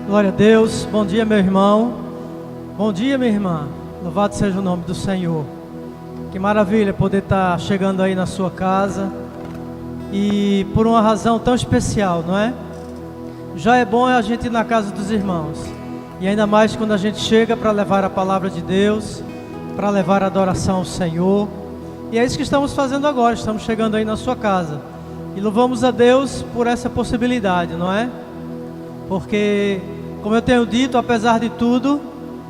Glória a Deus. Bom dia, meu irmão. Bom dia, minha irmã. Louvado seja o nome do Senhor. Que maravilha poder estar chegando aí na sua casa. E por uma razão tão especial, não é? Já é bom a gente ir na casa dos irmãos. E ainda mais quando a gente chega para levar a palavra de Deus, para levar a adoração ao Senhor. E é isso que estamos fazendo agora. Estamos chegando aí na sua casa. E louvamos a Deus por essa possibilidade, não é? Porque, como eu tenho dito, apesar de tudo,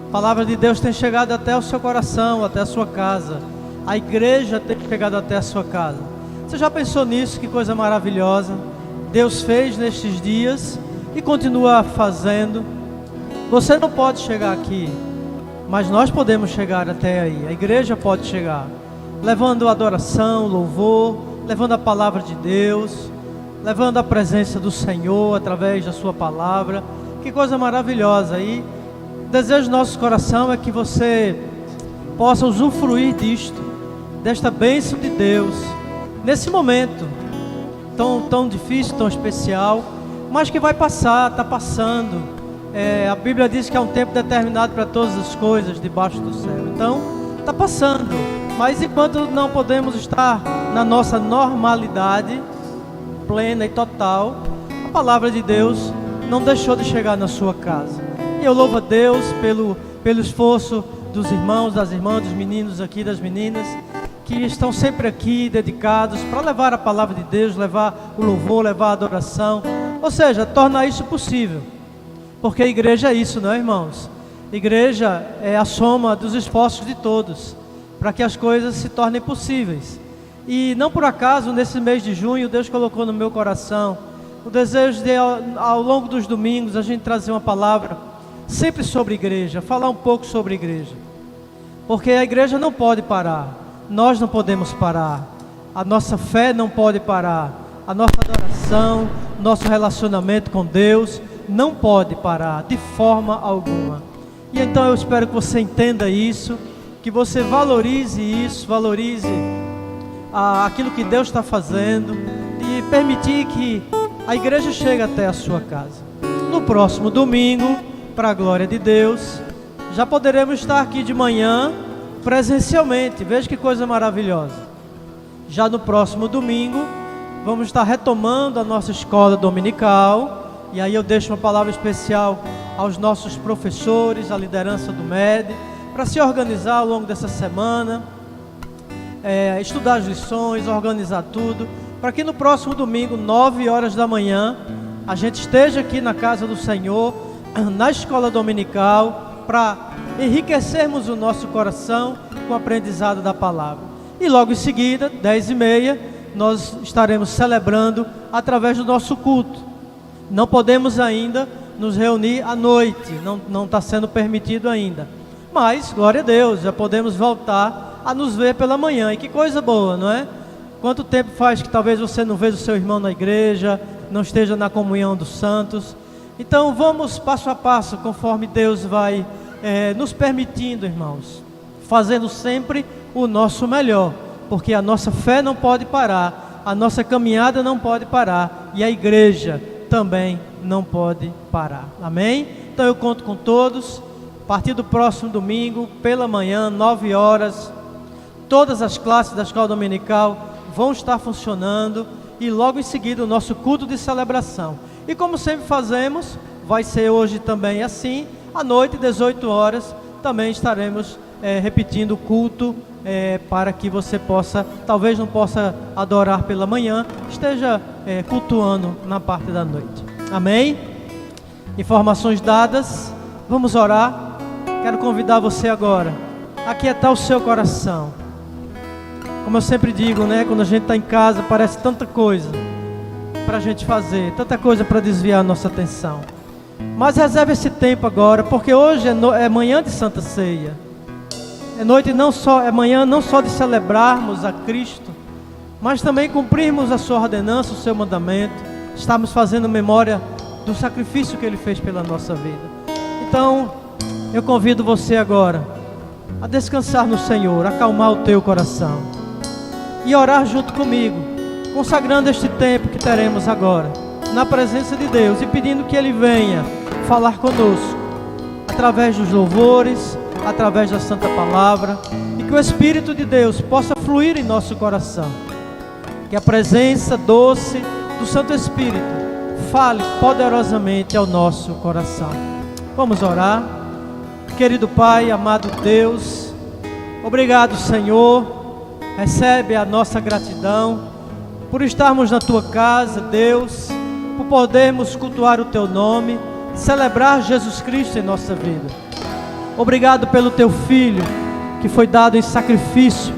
a palavra de Deus tem chegado até o seu coração, até a sua casa. A igreja tem chegado até a sua casa. Você já pensou nisso? Que coisa maravilhosa Deus fez nestes dias e continua fazendo. Você não pode chegar aqui, mas nós podemos chegar até aí. A igreja pode chegar, levando adoração, louvor, levando a palavra de Deus, levando a presença do Senhor através da sua palavra. Que coisa maravilhosa. E o desejo do nosso coração é que você possa usufruir disto, desta bênção de Deus, nesse momento tão difícil, tão especial, mas que vai passar, está passando. A Bíblia diz que é um tempo determinado para todas as coisas debaixo do céu. Então, está passando. Mas enquanto não podemos estar na nossa normalidade plena e total, a palavra de Deus não deixou de chegar na sua casa. E eu louvo a Deus pelo esforço dos irmãos, das irmãs, dos meninos aqui, das meninas, que estão sempre aqui dedicados para levar a palavra de Deus, levar o louvor, levar a adoração. Ou seja, tornar isso possível. Porque a igreja é isso, não é, irmãos? Igreja é a soma dos esforços de todos, para que as coisas se tornem possíveis. E não por acaso, nesse mês de junho, Deus colocou no meu coração o desejo de, ao longo dos domingos, a gente trazer uma palavra sempre sobre igreja, falar um pouco sobre igreja. Porque a igreja não pode parar, nós não podemos parar, a nossa fé não pode parar, a nossa adoração, nosso relacionamento com Deus não pode parar de forma alguma. E então eu espero que você entenda isso, que você valorize isso, valorize aquilo que Deus está fazendo e permitir que a igreja chegue até a sua casa. No próximo domingo, para a glória de Deus, já poderemos estar aqui de manhã presencialmente. Veja que coisa maravilhosa. Já no próximo domingo, vamos estar retomando a nossa escola dominical. E aí eu deixo uma palavra especial aos nossos professores, à liderança do MED, para se organizar ao longo dessa semana, estudar as lições, organizar tudo, para que no próximo domingo, 9 horas da manhã, a gente esteja aqui na casa do Senhor, na escola dominical, para enriquecermos o nosso coração com o aprendizado da palavra. E logo em seguida, 10h30, nós estaremos celebrando através do nosso culto. Não podemos ainda nos reunir à noite, não está sendo permitido ainda. Mas, glória a Deus, já podemos voltar a nos ver pela manhã. E que coisa boa, não é? Quanto tempo faz que talvez você não veja o seu irmão na igreja, não esteja na comunhão dos santos. Então vamos passo a passo, conforme Deus vai nos permitindo, irmãos, fazendo sempre o nosso melhor, porque a nossa fé não pode parar, a nossa caminhada não pode parar, e a igreja também não pode parar. Amém? Então eu conto com todos. A partir do próximo domingo, pela manhã, 9 horas, todas as classes da escola dominical vão estar funcionando, e logo em seguida o nosso culto de celebração. E como sempre fazemos, vai ser hoje também assim, à noite, 18 horas, também estaremos repetindo o culto, para que você possa, talvez não possa adorar pela manhã, esteja cultuando na parte da noite. Amém? Informações dadas, vamos orar. Quero convidar você agora a aquietar o seu coração. Como eu sempre digo, né? Quando a gente está em casa, parece tanta coisa para a gente fazer, tanta coisa para desviar a nossa atenção. Mas reserve esse tempo agora, porque hoje é manhã de Santa Ceia. É manhã não só de celebrarmos a Cristo, mas também cumprirmos a sua ordenança, o seu mandamento. Estamos fazendo memória do sacrifício que Ele fez pela nossa vida. Então, eu convido você agora a descansar no Senhor, acalmar o teu coração e orar junto comigo, consagrando este tempo que teremos agora na presença de Deus e pedindo que Ele venha falar conosco, através dos louvores, através da Santa Palavra, e que o Espírito de Deus possa fluir em nosso coração, que a presença doce do Santo Espírito fale poderosamente ao nosso coração. Vamos orar. Querido Pai, amado Deus, obrigado, Senhor, recebe a nossa gratidão por estarmos na Tua casa, Deus, por podermos cultuar o Teu nome, celebrar Jesus Cristo em nossa vida. Obrigado pelo Teu Filho, que foi dado em sacrifício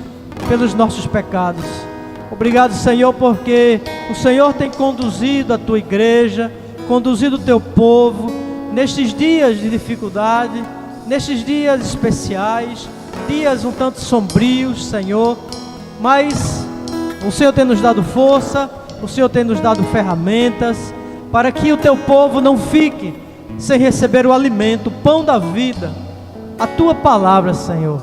pelos nossos pecados. Obrigado, Senhor, porque o Senhor tem conduzido a Tua igreja, conduzido o Teu povo, nestes dias de dificuldade, nestes dias especiais, dias um tanto sombrios, Senhor, mas o Senhor tem nos dado força, o Senhor tem nos dado ferramentas, para que o Teu povo não fique sem receber o alimento, o pão da vida, a Tua palavra, Senhor.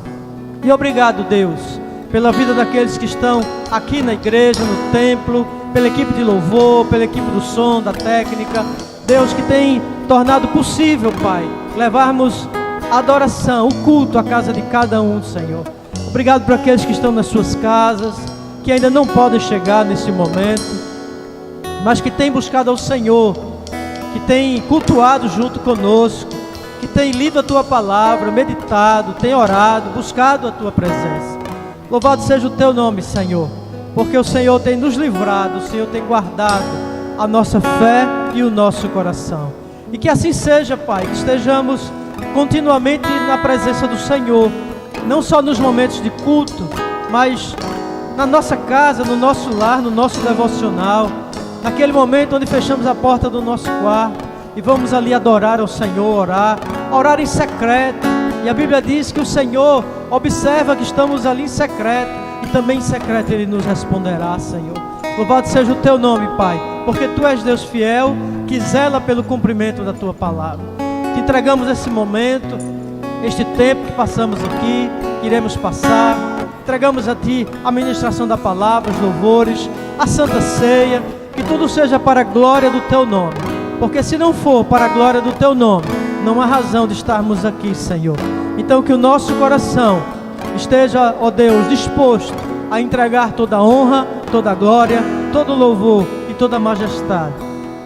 E obrigado, Deus, pela vida daqueles que estão aqui na igreja, no templo, pela equipe de louvor, pela equipe do som, da técnica, Deus, que tem tornado possível, Pai, levarmos a adoração, o culto à casa de cada um, Senhor. Obrigado por aqueles que estão nas suas casas, que ainda não podem chegar nesse momento, mas que têm buscado ao Senhor, que têm cultuado junto conosco, que têm lido a Tua palavra, meditado, têm orado, buscado a Tua presença. Louvado seja o Teu nome, Senhor, porque o Senhor tem nos livrado, o Senhor tem guardado a nossa fé e o nosso coração. E que assim seja, Pai, que estejamos continuamente na presença do Senhor, não só nos momentos de culto, mas na nossa casa, no nosso lar, no nosso devocional, naquele momento onde fechamos a porta do nosso quarto e vamos ali adorar ao Senhor, orar em secreto. E a Bíblia diz que o Senhor observa que estamos ali em secreto, e também em secreto Ele nos responderá, Senhor. Louvado seja o Teu nome, Pai, porque Tu és Deus fiel, que zela pelo cumprimento da Tua palavra. Te entregamos esse momento, este tempo que passamos aqui, que iremos passar. Entregamos a Ti a ministração da palavra, os louvores, a Santa Ceia, que tudo seja para a glória do Teu nome, porque se não for para a glória do Teu nome, não há razão de estarmos aqui, Senhor. Então que o nosso coração esteja, ó Deus, disposto a entregar toda a honra, toda a glória, todo o louvor e toda a majestade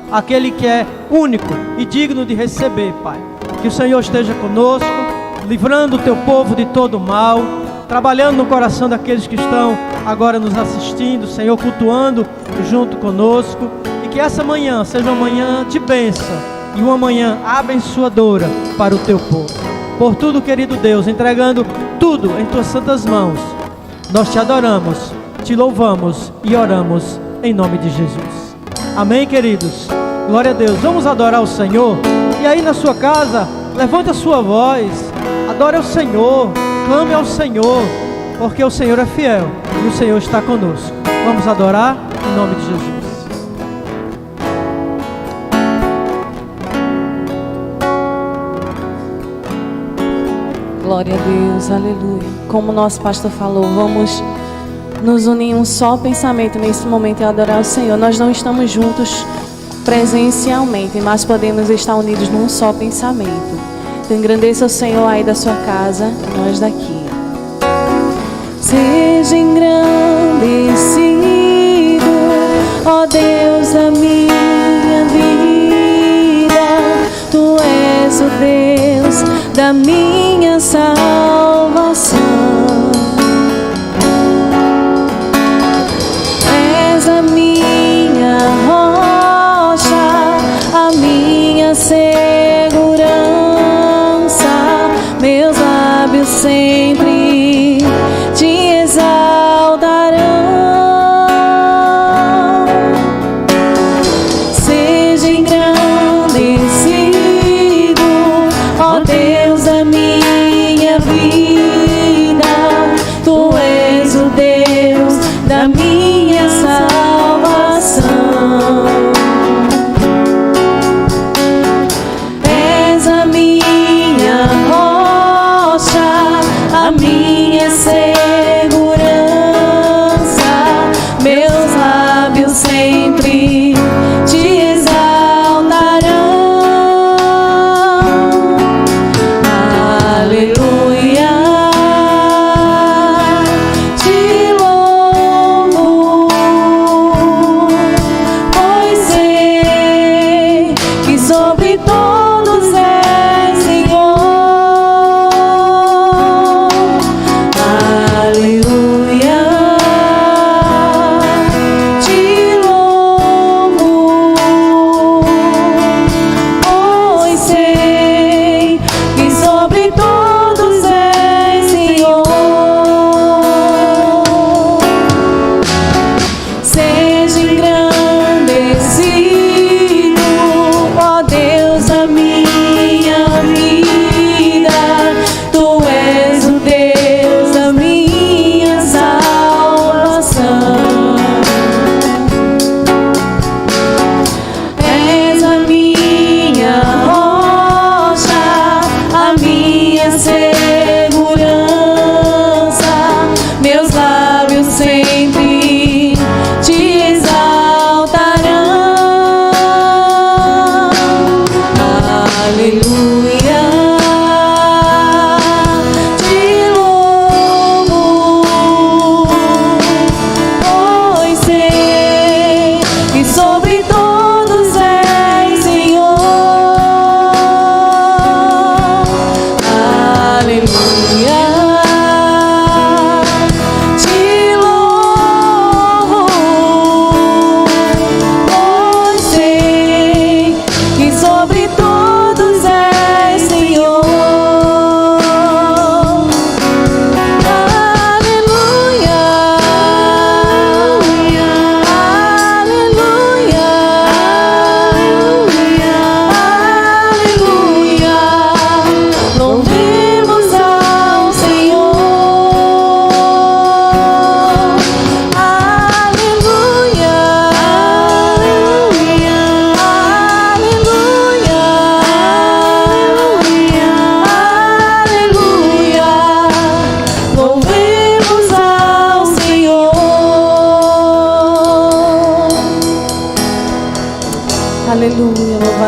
àquele que é único e digno de receber, Pai. Que o Senhor esteja conosco, livrando o Teu povo de todo o mal, trabalhando no coração daqueles que estão agora nos assistindo, Senhor, cultuando junto conosco, e que essa manhã seja uma manhã de bênção e uma manhã abençoadora para o Teu povo. Por tudo, querido Deus, entregando tudo em Tuas santas mãos, nós Te adoramos, Te louvamos e oramos em nome de Jesus. Amém, queridos? Glória a Deus. Vamos adorar o Senhor. E aí na sua casa, levante a sua voz, adore ao Senhor, clame ao Senhor, porque o Senhor é fiel e o Senhor está conosco. Vamos adorar em nome de Jesus. Glória a Deus, aleluia. Como o nosso pastor falou, vamos nos unir em um só pensamento nesse momento e adorar o Senhor. Nós não estamos juntos presencialmente, mas podemos estar unidos num só pensamento. Então engrandeça o Senhor aí da sua casa, nós daqui. Seja engrandecido, ó Deus da minha vida. Tu és o Deus da minha salvação. És a minha rocha, a minha segurança. Meus lábios sempre te exaltarão.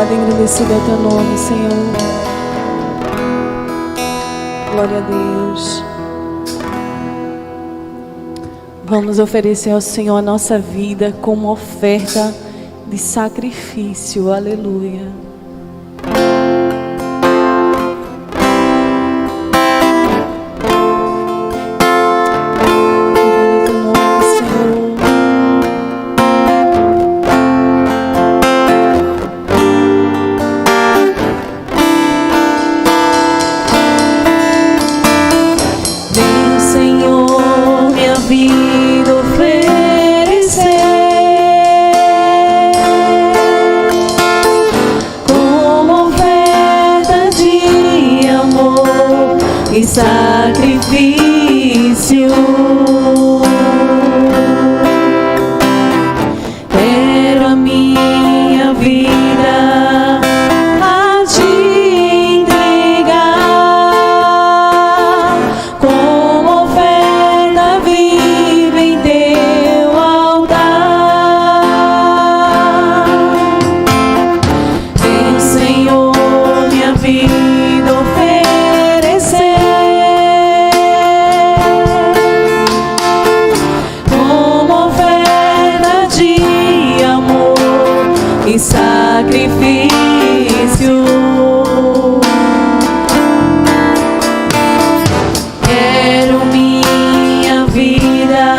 Louvado e engrandecido é o teu nome, Senhor. Glória a Deus. Vamos oferecer ao Senhor a nossa vida como oferta de sacrifício. Aleluia. Sacrifício, quero a minha vida a te entregar como oferta viva em teu altar. Vem, Senhor, minha vida oferecer. Sacrifício, quero minha vida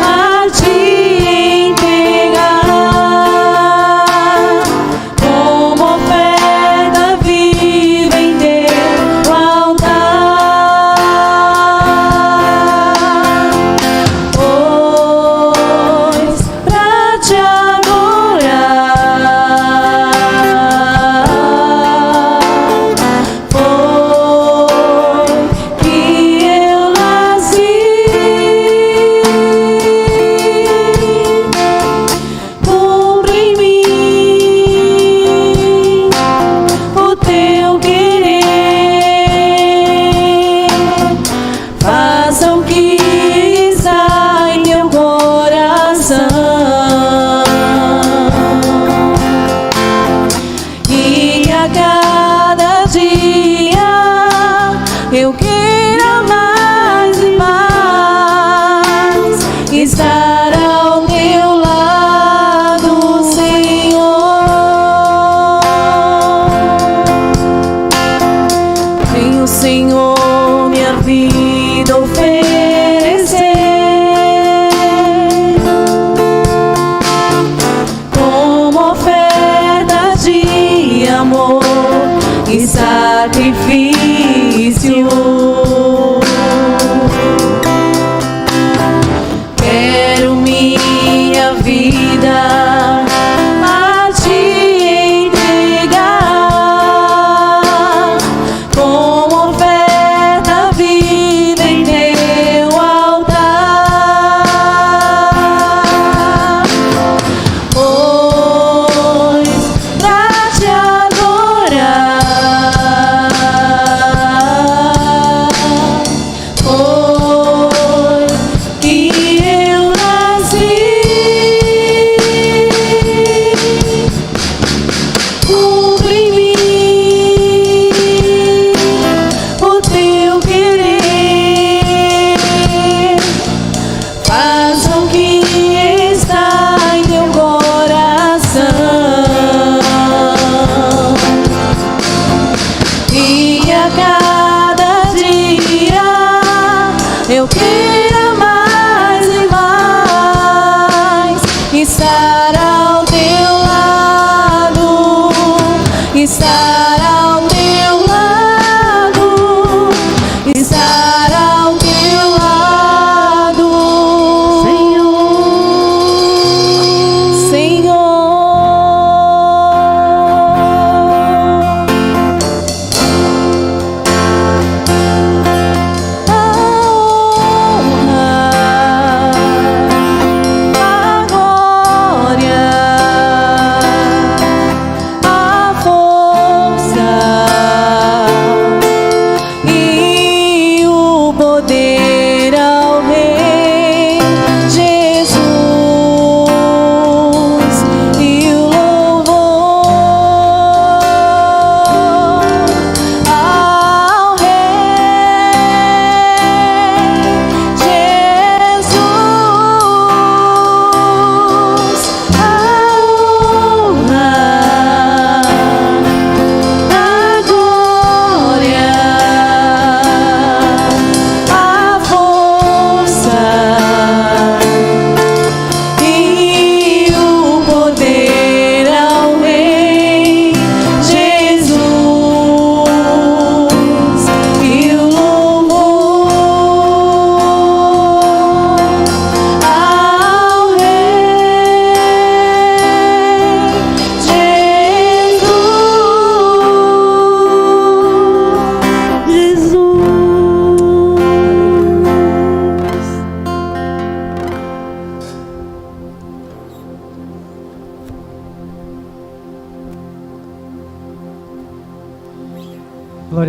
a te entregar como oferta viva em teu altar, pois pra te eu quero mais e mais estar ao teu lado, Senhor. Venho, Senhor, minha vida oferecer como oferta de amor e sacrifício. Quero minha vida a te entregar como oferta viva em teu altar, pois pra te adorar. Eu quero mais e mais estar ao teu lado, estar ao teu lado, estar ao teu lado, Senhor, Senhor.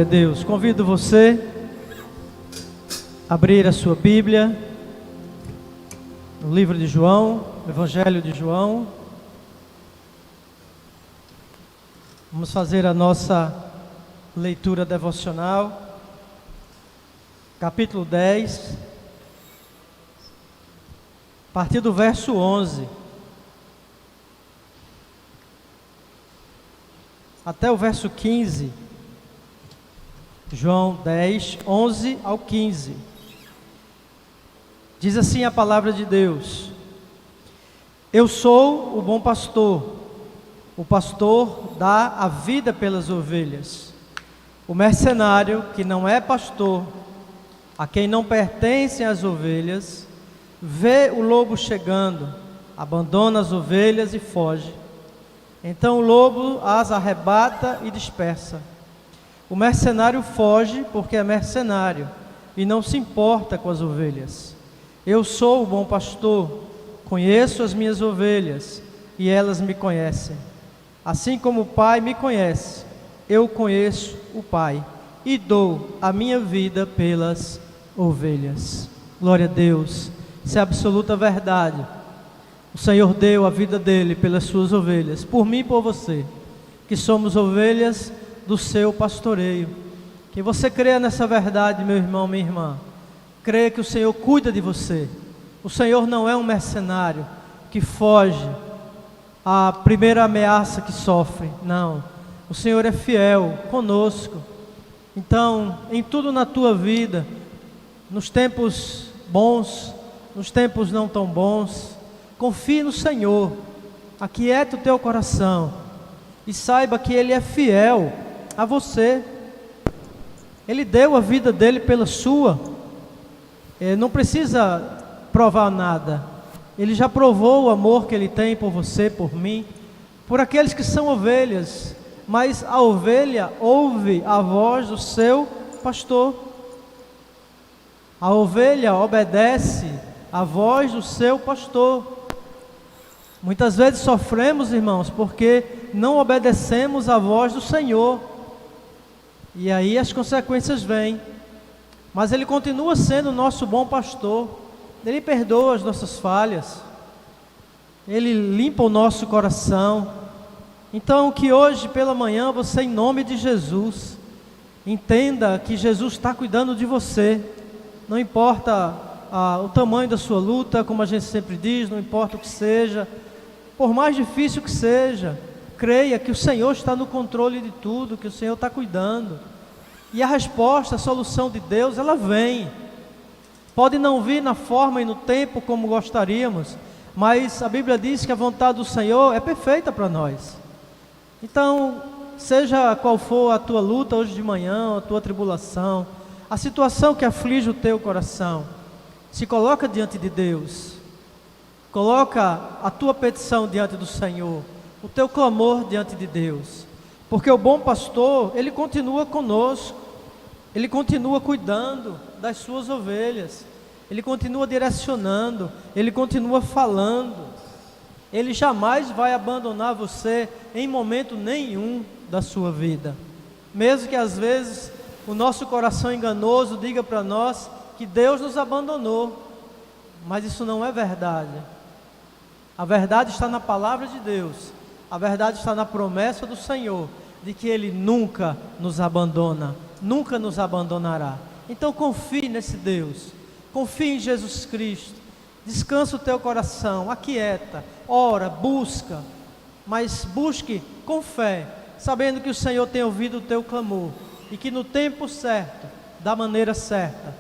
a Deus. Convido você a abrir a sua Bíblia no livro de João, no Evangelho de João. Vamos fazer a nossa leitura devocional, capítulo 10, a partir do verso 11 até o verso 15. João 10, 11 ao 15. Diz assim a palavra de Deus: Eu sou o bom pastor. O pastor dá a vida pelas ovelhas. O mercenário, que não é pastor, a quem não pertencem as ovelhas, vê o lobo chegando, abandona as ovelhas e foge. Então o lobo as arrebata e dispersa. O mercenário foge porque é mercenário e não se importa com as ovelhas. Eu sou o bom pastor, conheço as minhas ovelhas e elas me conhecem. Assim como o Pai me conhece, eu conheço o Pai e dou a minha vida pelas ovelhas. Glória a Deus, isso é absoluta verdade. O Senhor deu a vida dele pelas suas ovelhas, por mim e por você, que somos ovelhas do seu pastoreio. Que você creia nessa verdade, meu irmão, minha irmã. Creia que o Senhor cuida de você. O Senhor não é um mercenário que foge à primeira ameaça que sofre. Não, o Senhor é fiel conosco. Então, em tudo na tua vida, nos tempos bons, nos tempos não tão bons, confie no Senhor, aquieta o teu coração e saiba que Ele é fiel a você. Ele deu a vida dele pela sua. Não precisa provar nada. Ele já provou o amor que Ele tem por você, por mim, por aqueles que são ovelhas. Mas a ovelha ouve a voz do seu pastor. A ovelha obedece a voz do seu pastor. Muitas vezes sofremos, irmãos, porque não obedecemos a voz do Senhor. E aí as consequências vêm. Mas Ele continua sendo o nosso bom pastor. Ele perdoa as nossas falhas. Ele limpa o nosso coração. Então que hoje pela manhã você, em nome de Jesus, entenda que Jesus está cuidando de você. Não importa o tamanho da sua luta, como a gente sempre diz, não importa o que seja, por mais difícil que seja, creia que o Senhor está no controle de tudo, que o Senhor está cuidando. E a resposta, a solução de Deus, ela vem. Pode não vir na forma e no tempo como gostaríamos, mas a Bíblia diz que a vontade do Senhor é perfeita para nós. Então, seja qual for a tua luta hoje de manhã, a tua tribulação, a situação que aflige o teu coração, se coloca diante de Deus. Coloca a tua petição diante do Senhor, o teu clamor diante de Deus. Porque o bom pastor, ele continua conosco. Ele continua cuidando das suas ovelhas. Ele continua direcionando. Ele continua falando. Ele jamais vai abandonar você em momento nenhum da sua vida. Mesmo que às vezes o nosso coração enganoso diga para nós que Deus nos abandonou. Mas isso não é verdade. A verdade está na palavra de Deus. A verdade está na promessa do Senhor, de que Ele nunca nos abandona, nunca nos abandonará. Então confie nesse Deus, confie em Jesus Cristo, descansa o teu coração, aquieta, ora, busca, mas busque com fé, sabendo que o Senhor tem ouvido o teu clamor, e que no tempo certo, da maneira certa,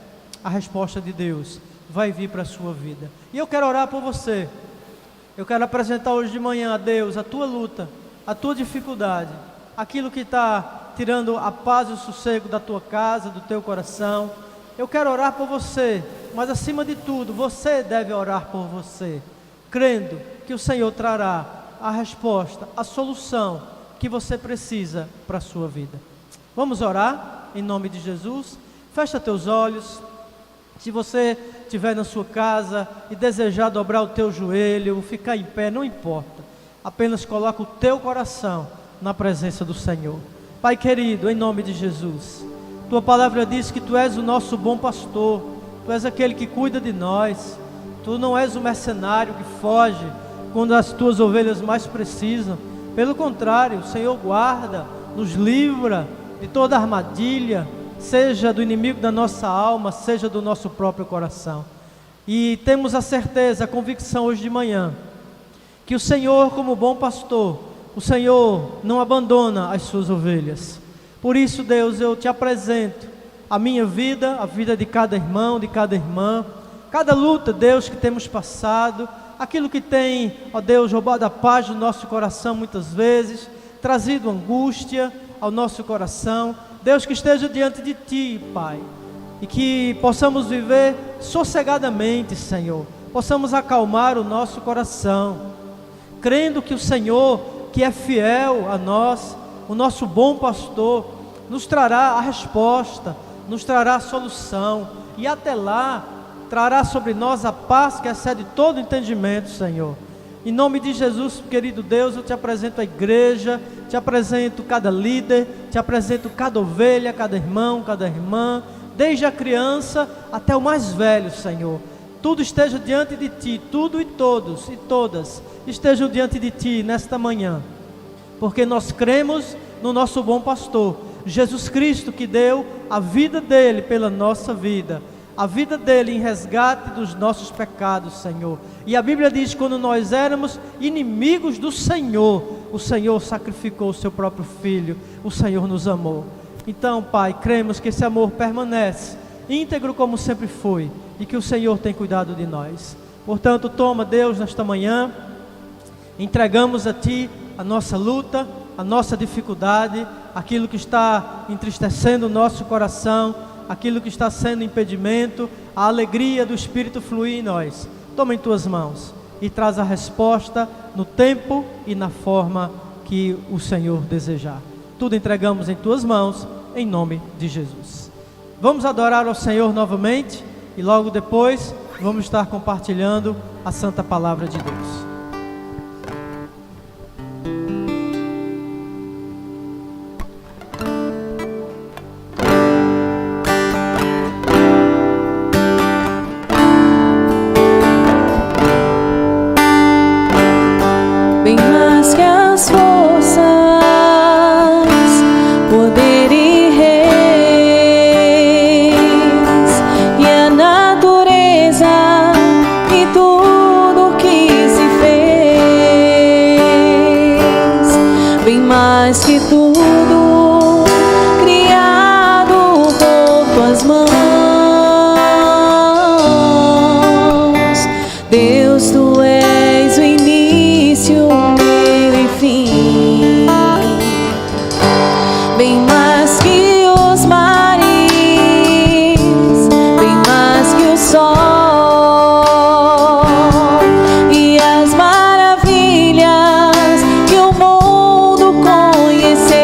a resposta de Deus vai vir para a sua vida. E eu quero orar por você. Eu quero apresentar hoje de manhã a Deus a tua luta, a tua dificuldade, aquilo que está tirando a paz e o sossego da tua casa, do teu coração. Eu quero orar por você, mas acima de tudo, você deve orar por você, crendo que o Senhor trará a resposta, a solução que você precisa para a sua vida. Vamos orar em nome de Jesus. Fecha teus olhos. Se você estiver na sua casa e desejar dobrar o teu joelho, ficar em pé, não importa. Apenas coloca o teu coração na presença do Senhor. Pai querido, em nome de Jesus, Tua palavra diz que Tu és o nosso bom pastor, Tu és aquele que cuida de nós. Tu não és o mercenário que foge quando as Tuas ovelhas mais precisam. Pelo contrário, o Senhor guarda, nos livra de toda armadilha, seja do inimigo da nossa alma, seja do nosso próprio coração. E temos a certeza, a convicção hoje de manhã, que o Senhor, como bom pastor, o Senhor não abandona as suas ovelhas. Por isso, Deus, eu te apresento a minha vida, a vida de cada irmão, de cada irmã, cada luta, Deus, que temos passado, aquilo que tem, ó Deus, roubado a paz do nosso coração muitas vezes, trazido angústia ao nosso coração. Deus, que esteja diante de Ti, Pai, e que possamos viver sossegadamente, Senhor, possamos acalmar o nosso coração, crendo que o Senhor, que é fiel a nós, o nosso bom pastor, nos trará a resposta, nos trará a solução, e até lá, trará sobre nós a paz que excede todo entendimento, Senhor. Em nome de Jesus, querido Deus, eu te apresento a igreja, te apresento cada líder, te apresento cada ovelha, cada irmão, cada irmã, desde a criança até o mais velho, Senhor. Tudo esteja diante de Ti, tudo e todos e todas estejam diante de Ti nesta manhã, porque nós cremos no nosso bom pastor, Jesus Cristo, que deu a vida dele pela nossa vida, a vida dele em resgate dos nossos pecados, Senhor. E a Bíblia diz que quando nós éramos inimigos do Senhor, o Senhor sacrificou o seu próprio Filho, o Senhor nos amou. Então, Pai, cremos que esse amor permanece íntegro como sempre foi, e que o Senhor tem cuidado de nós. Portanto, toma, Deus, nesta manhã, entregamos a Ti a nossa luta, a nossa dificuldade, aquilo que está entristecendo o nosso coração, aquilo que está sendo impedimento, a alegria do Espírito fluir em nós. Toma em Tuas mãos e traz a resposta no tempo e na forma que o Senhor desejar. Tudo entregamos em Tuas mãos, em nome de Jesus. Vamos adorar ao Senhor novamente e logo depois vamos estar compartilhando a Santa Palavra de Deus. Bem mais que as forças, poder e reis, e a natureza e tudo que se fez, bem mais que tudo criado por Tuas mãos, Deus, Tu és o início, meio e fim, bem mais que os mares, bem mais que o sol e as maravilhas que o mundo conheceu,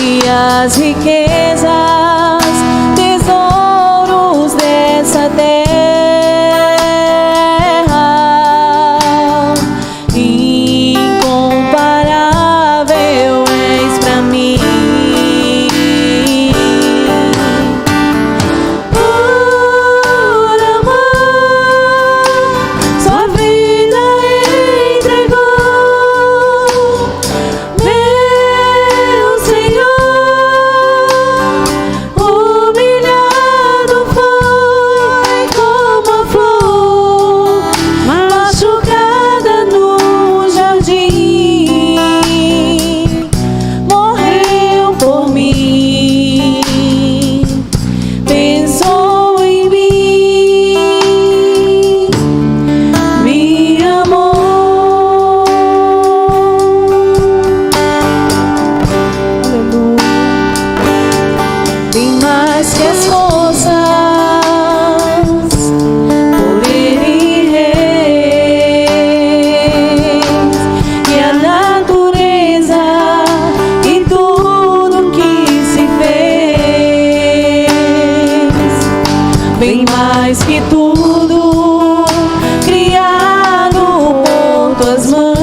e as riquezas, tesouros dessa terra. Incomparável és pra mim. Por amor, Sua vida entregou, meu Senhor. Humilhado foi como a flor machucada no jardim, morreu por mim, pensou em mim, me amou. Aleluia. Bem mais que as forças, poder e reis, e a natureza e tudo que se fez, bem mais que tudo criado por Tuas mãos,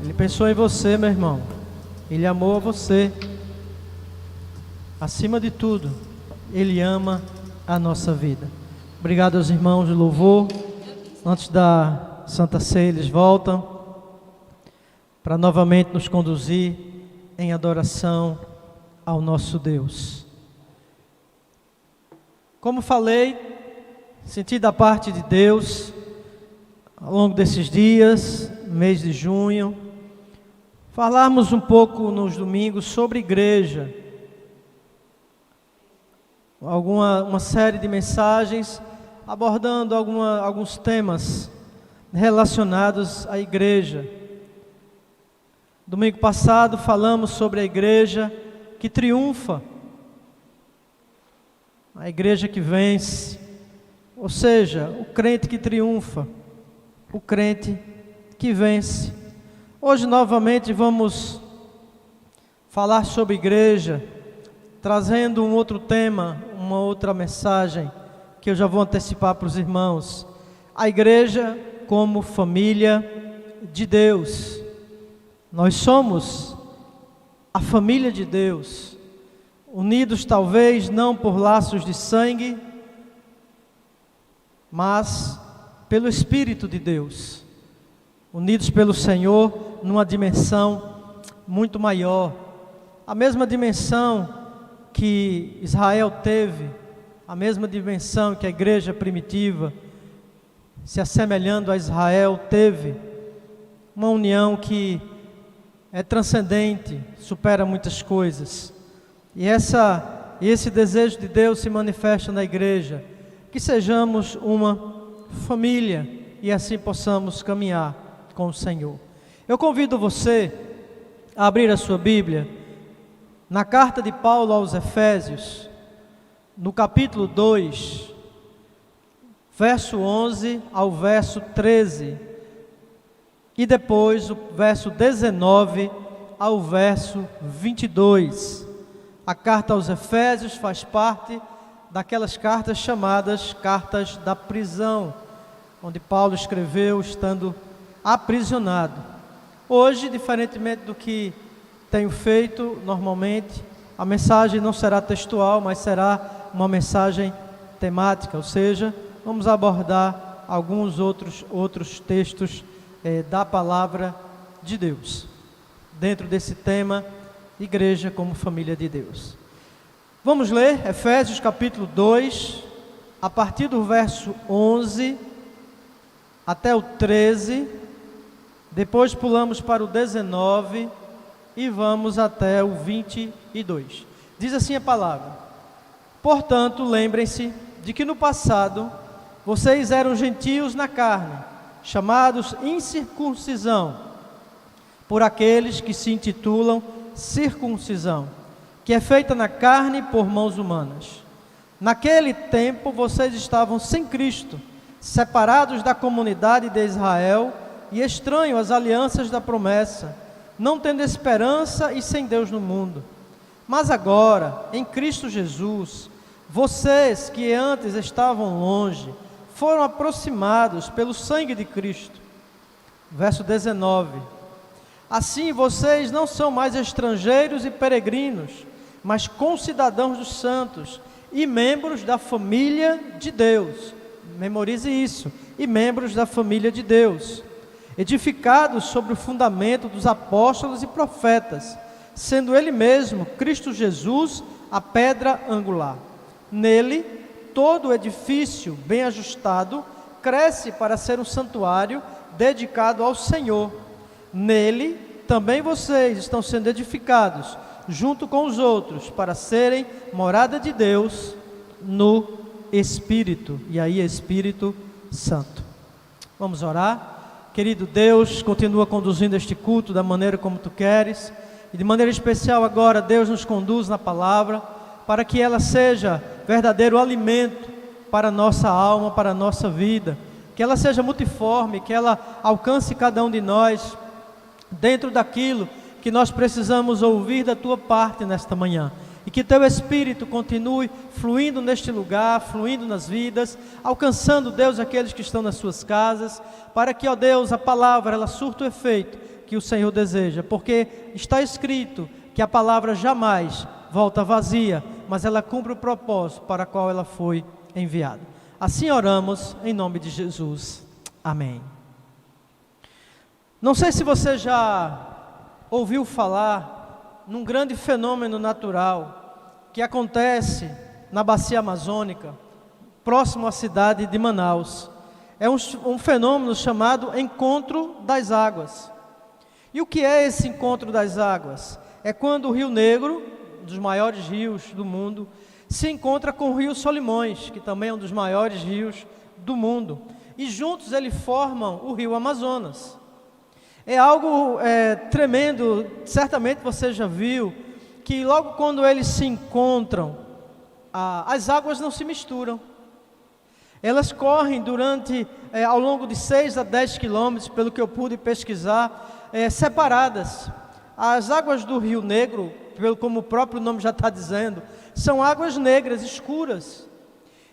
Ele pensou em você, meu irmão. Ele amou você. Acima de tudo, Ele ama a nossa vida. Obrigado aos irmãos de louvor. Antes da Santa Ceia, eles voltam para novamente nos conduzir em adoração ao nosso Deus. Como falei, senti da parte de Deus, ao longo desses dias, mês de junho, falarmos um pouco nos domingos sobre igreja. Uma série de mensagens abordando alguns temas relacionados à igreja. Domingo passado falamos sobre a igreja que triunfa, a igreja que vence, ou seja, o crente que triunfa, o crente que vence. Hoje novamente vamos falar sobre igreja, trazendo um outro tema, uma outra mensagem, que eu já vou antecipar para os irmãos. A igreja como família de Deus. Nós somos a família de Deus, unidos talvez não por laços de sangue, mas pelo Espírito de Deus, unidos pelo Senhor numa dimensão muito maior, a mesma dimensão que Israel teve, a mesma dimensão que a igreja primitiva, se assemelhando a Israel, teve, uma união que é transcendente, supera muitas coisas. E esse desejo de Deus se manifesta na igreja, que sejamos uma família e assim possamos caminhar com o Senhor. Eu convido você a abrir a sua Bíblia na carta de Paulo aos Efésios, no capítulo 2, verso 11 ao verso 13, e depois o verso 19 ao verso 22. A carta aos Efésios faz parte daquelas cartas chamadas cartas da prisão, onde Paulo escreveu estando aprisionado. Hoje, diferentemente do que tenho feito normalmente, a mensagem não será textual, mas será uma mensagem temática, ou seja, vamos abordar alguns outros textos da palavra de Deus, dentro desse tema, igreja como família de Deus. Vamos ler Efésios capítulo 2, a partir do verso 11 até o 13, depois pulamos para o 19 e vamos até o 22. Diz assim a palavra: portanto, lembrem-se de que no passado vocês eram gentios na carne, chamados incircuncisão, por aqueles que se intitulam circuncisão, que é feita na carne por mãos humanas. Naquele tempo vocês estavam sem Cristo, separados da comunidade de Israel e estranhos às alianças da promessa, não tendo esperança e sem Deus no mundo. Mas agora, em Cristo Jesus, vocês que antes estavam longe, foram aproximados pelo sangue de Cristo. Verso 19: assim vocês não são mais estrangeiros e peregrinos, mas concidadãos dos santos e membros da família de Deus. Memorize isso: e membros da família de Deus, edificados sobre o fundamento dos apóstolos e profetas, sendo Ele mesmo, Cristo Jesus, a pedra angular. Nele, todo o edifício bem ajustado cresce para ser um santuário dedicado ao Senhor. Nele, também vocês estão sendo edificados, junto com os outros, para serem morada de Deus no Espírito, e aí Espírito Santo. Vamos orar. Querido Deus, continua conduzindo este culto da maneira como Tu queres, e de maneira especial agora, Deus, nos conduz na palavra, para que ela seja verdadeiro alimento para a nossa alma, para a nossa vida, que ela seja multiforme, que ela alcance cada um de nós, dentro daquilo que nós precisamos ouvir da Tua parte nesta manhã, e que Teu Espírito continue fluindo neste lugar, fluindo nas vidas, alcançando, Deus, aqueles que estão nas suas casas, para que, ó Deus, a palavra, ela surta o efeito que o Senhor deseja, porque está escrito que a palavra jamais volta vazia, mas ela cumpre o propósito para o qual ela foi enviada. Assim oramos, em nome de Jesus. Amém. Não sei se você já ouviu falar num grande fenômeno natural que acontece na bacia amazônica, próximo à cidade de Manaus. É um fenômeno chamado Encontro das Águas. E o que é esse Encontro das Águas? É quando o Rio Negro, um dos maiores rios do mundo, se encontra com o Rio Solimões, que também é um dos maiores rios do mundo. E juntos eles formam o Rio Amazonas. É algo tremendo, certamente você já viu, que logo quando eles se encontram, as águas não se misturam. Elas correm ao longo de 6 a 10 quilômetros, pelo que eu pude pesquisar, separadas. As águas do Rio Negro, como o próprio nome já está dizendo, são águas negras, escuras.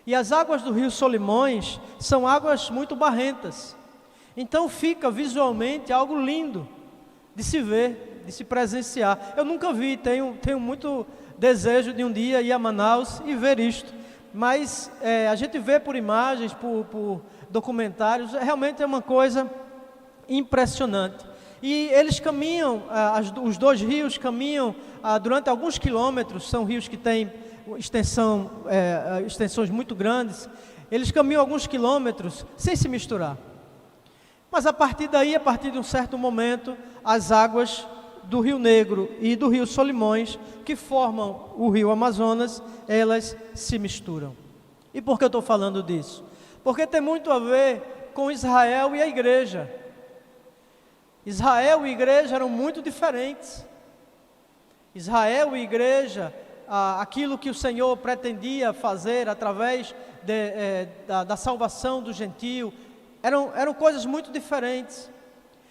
E as águas do Rio Solimões são águas muito barrentas. Então fica visualmente algo lindo de se ver, de se presenciar. Eu nunca vi, tenho muito desejo de um dia ir a Manaus e ver isto. Mas a gente vê por imagens, por documentários, realmente é uma coisa impressionante. E eles caminham, os dois rios caminham durante alguns quilômetros, são rios que têm extensões muito grandes. Eles caminham alguns quilômetros sem se misturar. Mas a partir daí, a partir de um certo momento, as águas do Rio Negro e do Rio Solimões, que formam o Rio Amazonas, elas se misturam. E por que eu estou falando disso? Porque tem muito a ver com Israel e a igreja. Israel e igreja eram muito diferentes. Israel e igreja, aquilo que o Senhor pretendia fazer através da salvação do gentio, eram coisas muito diferentes.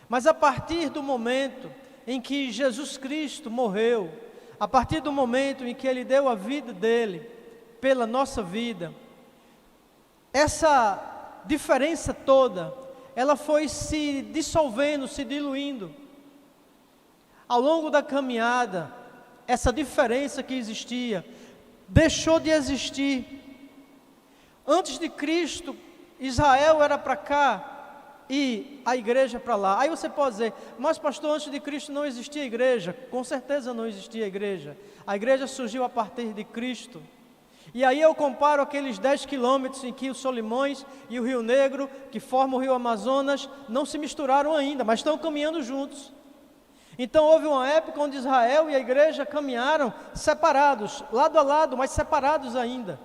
Mas a partir do momento em que Jesus Cristo morreu, a partir do momento em que Ele deu a vida dele pela nossa vida, essa diferença toda, ela foi se dissolvendo, se diluindo. Ao longo da caminhada, essa diferença que existia, deixou de existir. Antes de Cristo, Israel era para cá e a igreja para lá. Aí você pode dizer, mas pastor, antes de Cristo não existia igreja. Com certeza não existia igreja. A igreja surgiu a partir de Cristo. E aí eu comparo aqueles 10 quilômetros em que o Solimões e o Rio Negro, que formam o Rio Amazonas, não se misturaram ainda, mas estão caminhando juntos. Então houve uma época onde Israel e a igreja caminharam separados, lado a lado, mas separados ainda.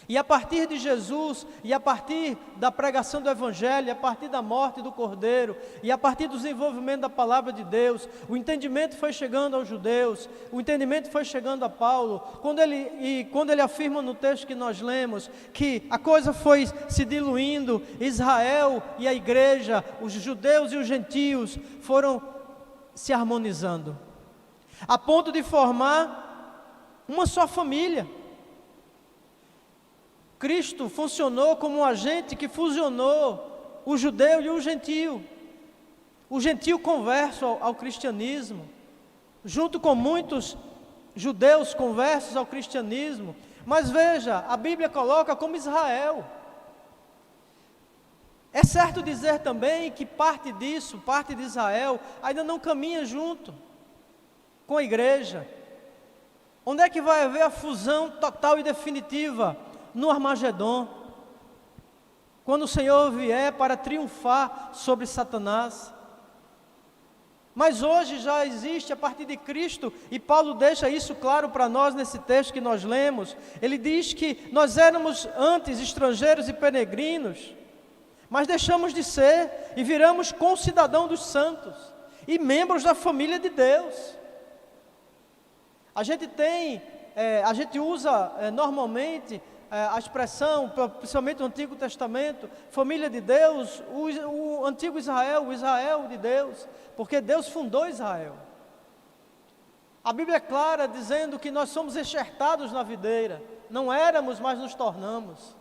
E a partir de Jesus, e a partir da pregação do Evangelho, e a partir da morte do Cordeiro, e a partir do desenvolvimento da Palavra de Deus, o entendimento foi chegando aos judeus, o entendimento foi chegando a Paulo, quando ele afirma no texto que nós lemos, que a coisa foi se diluindo, Israel e a igreja, os judeus e os gentios, foram se harmonizando, a ponto de formar uma só família. Cristo funcionou como um agente que fusionou o judeu e o gentio converso ao cristianismo, junto com muitos judeus conversos ao cristianismo. Mas veja, a Bíblia coloca como Israel. É certo dizer também que parte disso, parte de Israel, ainda não caminha junto com a igreja. Onde é que vai haver a fusão total e definitiva? No Armagedon, quando o Senhor vier para triunfar sobre Satanás. Mas hoje já existe a partir de Cristo, e Paulo deixa isso claro para nós nesse texto que nós lemos. Ele diz que nós éramos antes estrangeiros e peregrinos, mas deixamos de ser e viramos concidadãos dos santos e membros da família de Deus. A gente usa normalmente a expressão, principalmente no Antigo Testamento, família de Deus, o antigo Israel, o Israel de Deus, porque Deus fundou Israel. A Bíblia é clara dizendo que nós somos enxertados na videira. Não éramos, mas nos tornamos.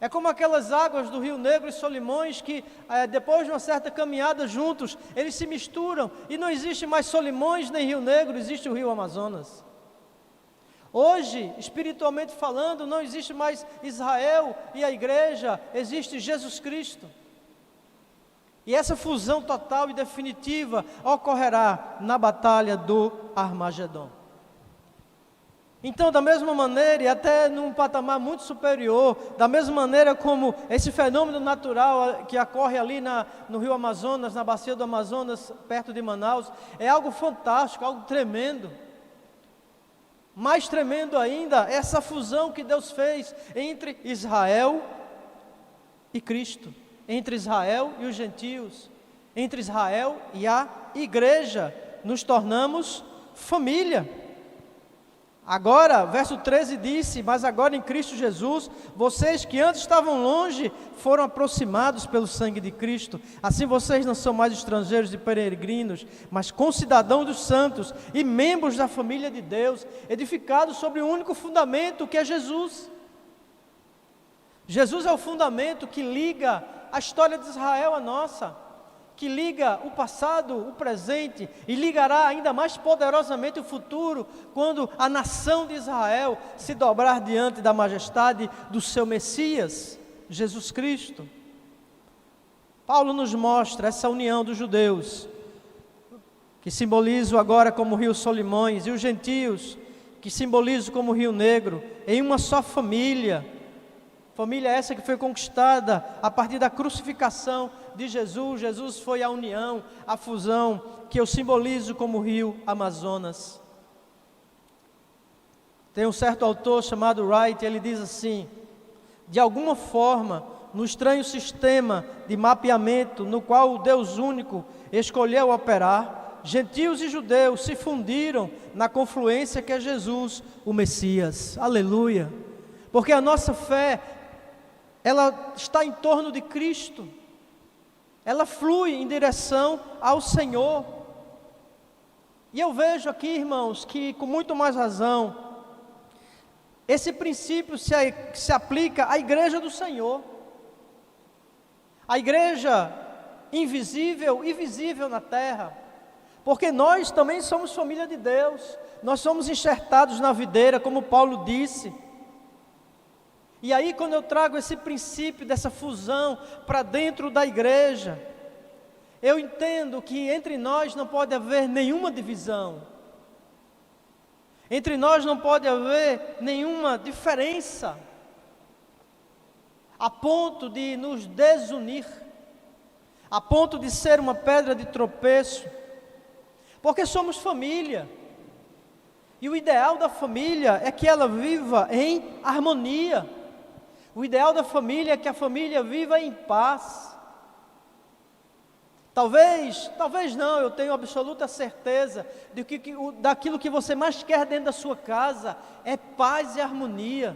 É como aquelas águas do Rio Negro e Solimões que, depois de uma certa caminhada juntos, eles se misturam e não existe mais Solimões nem Rio Negro, existe o Rio Amazonas. Hoje, espiritualmente falando, não existe mais Israel e a igreja, existe Jesus Cristo. E essa fusão total e definitiva ocorrerá na batalha do Armagedon. Então, da mesma maneira, e até num patamar muito superior, da mesma maneira como esse fenômeno natural que ocorre ali no Rio Amazonas, na bacia do Amazonas, perto de Manaus, é algo fantástico, algo tremendo. Mais tremendo ainda, essa fusão que Deus fez entre Israel e Cristo, entre Israel e os gentios, entre Israel e a igreja, nos tornamos família. Agora, verso 13 disse: mas agora em Cristo Jesus, vocês que antes estavam longe, foram aproximados pelo sangue de Cristo. Assim vocês não são mais estrangeiros e peregrinos, mas concidadãos dos santos e membros da família de Deus, edificados sobre um único fundamento, que é Jesus. Jesus é o fundamento que liga a história de Israel à nossa, que liga o passado, o presente, e ligará ainda mais poderosamente o futuro, quando a nação de Israel se dobrar diante da majestade do seu Messias, Jesus Cristo. Paulo nos mostra essa união dos judeus, que simbolizam agora como o rio Solimões, e os gentios, que simbolizam como o Rio Negro, em uma só família. Família essa que foi conquistada a partir da crucificação de Jesus. Jesus foi a união, a fusão, que eu simbolizo como o rio Amazonas. Tem um certo autor chamado Wright, ele diz assim: de alguma forma, no estranho sistema de mapeamento no qual o Deus único escolheu operar, gentios e judeus se fundiram na confluência que é Jesus, o Messias. Aleluia! Porque a nossa fé, ela está em torno de Cristo, ela flui em direção ao Senhor. E eu vejo aqui, irmãos, que com muito mais razão, esse princípio se aplica à igreja do Senhor, a igreja invisível e visível na terra, porque nós também somos família de Deus, nós somos enxertados na videira, como Paulo disse. E aí, quando eu trago esse princípio dessa fusão para dentro da igreja, eu entendo que entre nós não pode haver nenhuma divisão, entre nós não pode haver nenhuma diferença, a ponto de nos desunir, a ponto de ser uma pedra de tropeço, porque somos família, e o ideal da família é que ela viva em harmonia. O ideal da família é que a família viva em paz. Talvez não, eu tenho absoluta certeza de que daquilo que você mais quer dentro da sua casa é paz e harmonia.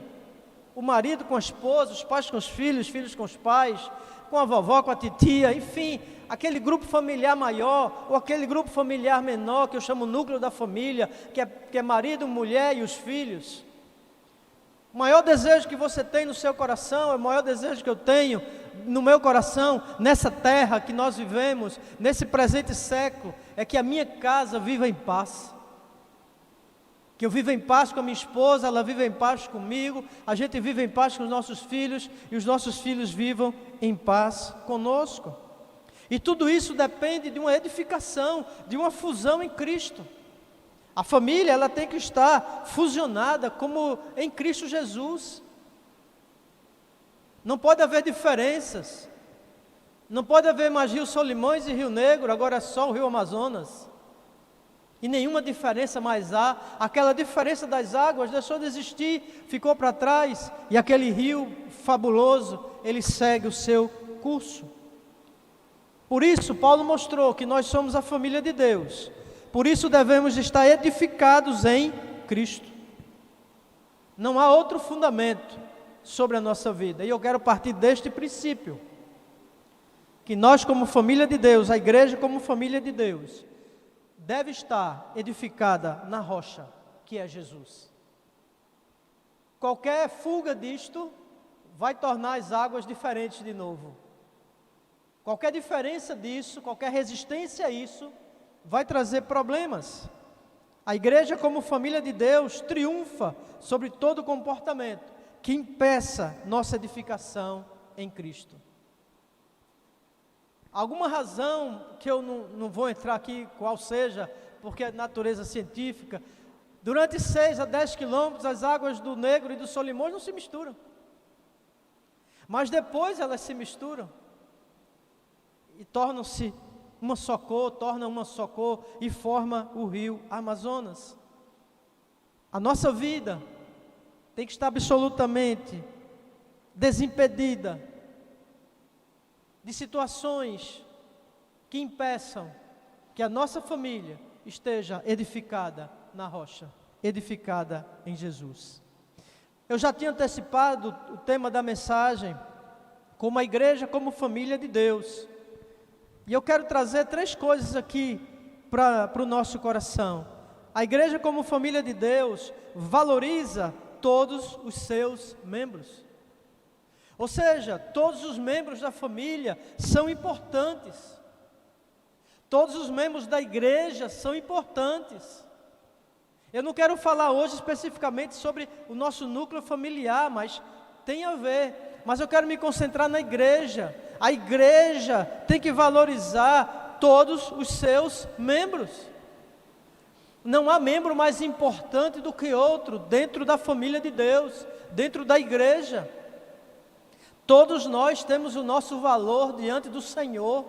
O marido com a esposa, os pais com os filhos com os pais, com a vovó, com a titia, enfim, aquele grupo familiar maior ou aquele grupo familiar menor que eu chamo núcleo da família, que é marido, mulher e os filhos. O maior desejo que você tem no seu coração, é o maior desejo que eu tenho no meu coração, nessa terra que nós vivemos, nesse presente século, é que a minha casa viva em paz. Que eu viva em paz com a minha esposa, ela viva em paz comigo, a gente viva em paz com os nossos filhos, e os nossos filhos vivam em paz conosco. E tudo isso depende de uma edificação, de uma fusão em Cristo. A família, ela tem que estar fusionada como em Cristo Jesus. Não pode haver diferenças. Não pode haver mais Rio Solimões e Rio Negro, agora é só o Rio Amazonas. E nenhuma diferença mais há. Aquela diferença das águas deixou de existir, ficou para trás. E aquele rio fabuloso, ele segue o seu curso. Por isso, Paulo mostrou que nós somos a família de Deus. Por isso devemos estar edificados em Cristo. Não há outro fundamento sobre a nossa vida. E eu quero partir deste princípio. Que nós como família de Deus, a igreja como família de Deus, deve estar edificada na rocha, que é Jesus. Qualquer fuga disto vai tornar as águas diferentes de novo. Qualquer diferença disso, qualquer resistência a isso, vai trazer problemas. A igreja, como família de Deus, triunfa sobre todo comportamento que impeça nossa edificação em Cristo. Alguma razão que eu não vou entrar aqui, qual seja, porque é natureza científica, durante 6 a 10 quilômetros as águas do Negro e do Solimões não se misturam. Mas depois elas se misturam e tornam-se uma só cor, e forma o rio Amazonas. A nossa vida tem que estar absolutamente desimpedida de situações que impeçam que a nossa família esteja edificada na rocha, edificada em Jesus. Eu já tinha antecipado o tema da mensagem, como a igreja, como família de Deus. E eu quero trazer 3 coisas aqui para o nosso coração. A igreja, como família de Deus, valoriza todos os seus membros. Ou seja, todos os membros da família são importantes. Todos os membros da igreja são importantes. Eu não quero falar hoje especificamente sobre o nosso núcleo familiar, mas tem a ver. Mas eu quero me concentrar na igreja. A igreja tem que valorizar todos os seus membros. Não há membro mais importante do que outro dentro da família de Deus, dentro da igreja. Todos nós temos o nosso valor diante do Senhor.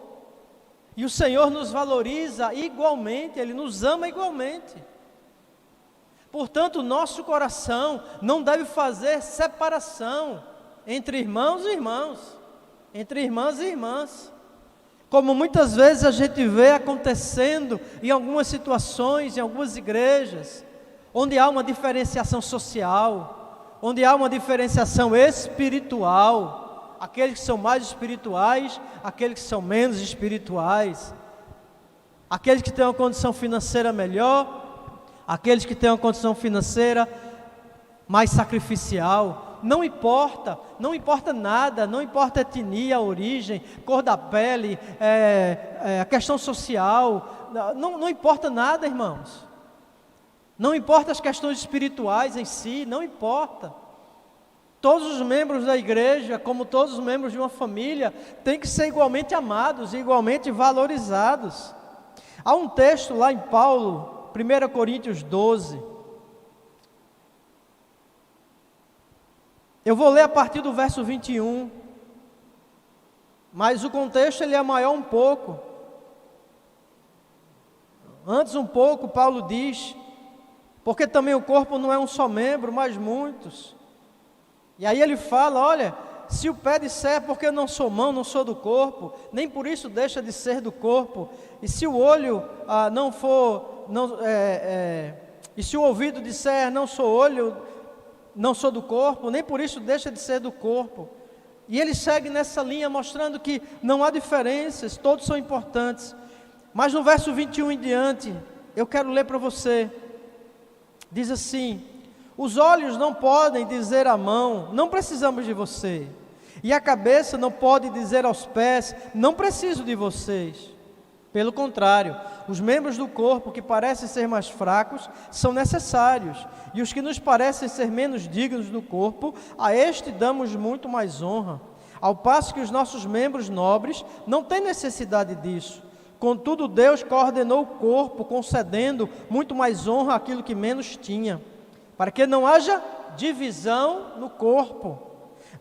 E o Senhor nos valoriza igualmente, Ele nos ama igualmente. Portanto, o nosso coração não deve fazer separação entre irmãos e irmãos, entre irmãs e irmãs. Como muitas vezes a gente vê acontecendo em algumas situações, em algumas igrejas, onde há uma diferenciação social, onde há uma diferenciação espiritual, aqueles que são mais espirituais, aqueles que são menos espirituais, aqueles que têm uma condição financeira melhor, aqueles que têm uma condição financeira mais sacrificial. Não importa nada, não importa a etnia, a origem, cor da pele, a questão social, não importa nada, irmãos. Não importa as questões espirituais em si, não importa. Todos os membros da igreja, como todos os membros de uma família, têm que ser igualmente amados e igualmente valorizados. Há um texto lá em Paulo, 1 Coríntios 12. Eu vou ler a partir do verso 21, mas o contexto ele é maior um pouco. Antes um pouco, Paulo diz, porque também o corpo não é um só membro, mas muitos. E aí ele fala, olha, se o pé disser, porque eu não sou mão, não sou do corpo, nem por isso deixa de ser do corpo. E se o olho e se o ouvido disser, não sou olho, não sou do corpo, nem por isso deixa de ser do corpo. E ele segue nessa linha, mostrando que não há diferenças, todos são importantes. Mas no verso 21 em diante, eu quero ler para você. Diz assim: os olhos não podem dizer à mão, não precisamos de você. E a cabeça não pode dizer aos pés, não preciso de vocês. Pelo contrário, os membros do corpo que parecem ser mais fracos são necessários, e os que nos parecem ser menos dignos do corpo, a este damos muito mais honra, ao passo que os nossos membros nobres não têm necessidade disso. Contudo, Deus coordenou o corpo, concedendo muito mais honra àquilo que menos tinha, para que não haja divisão no corpo,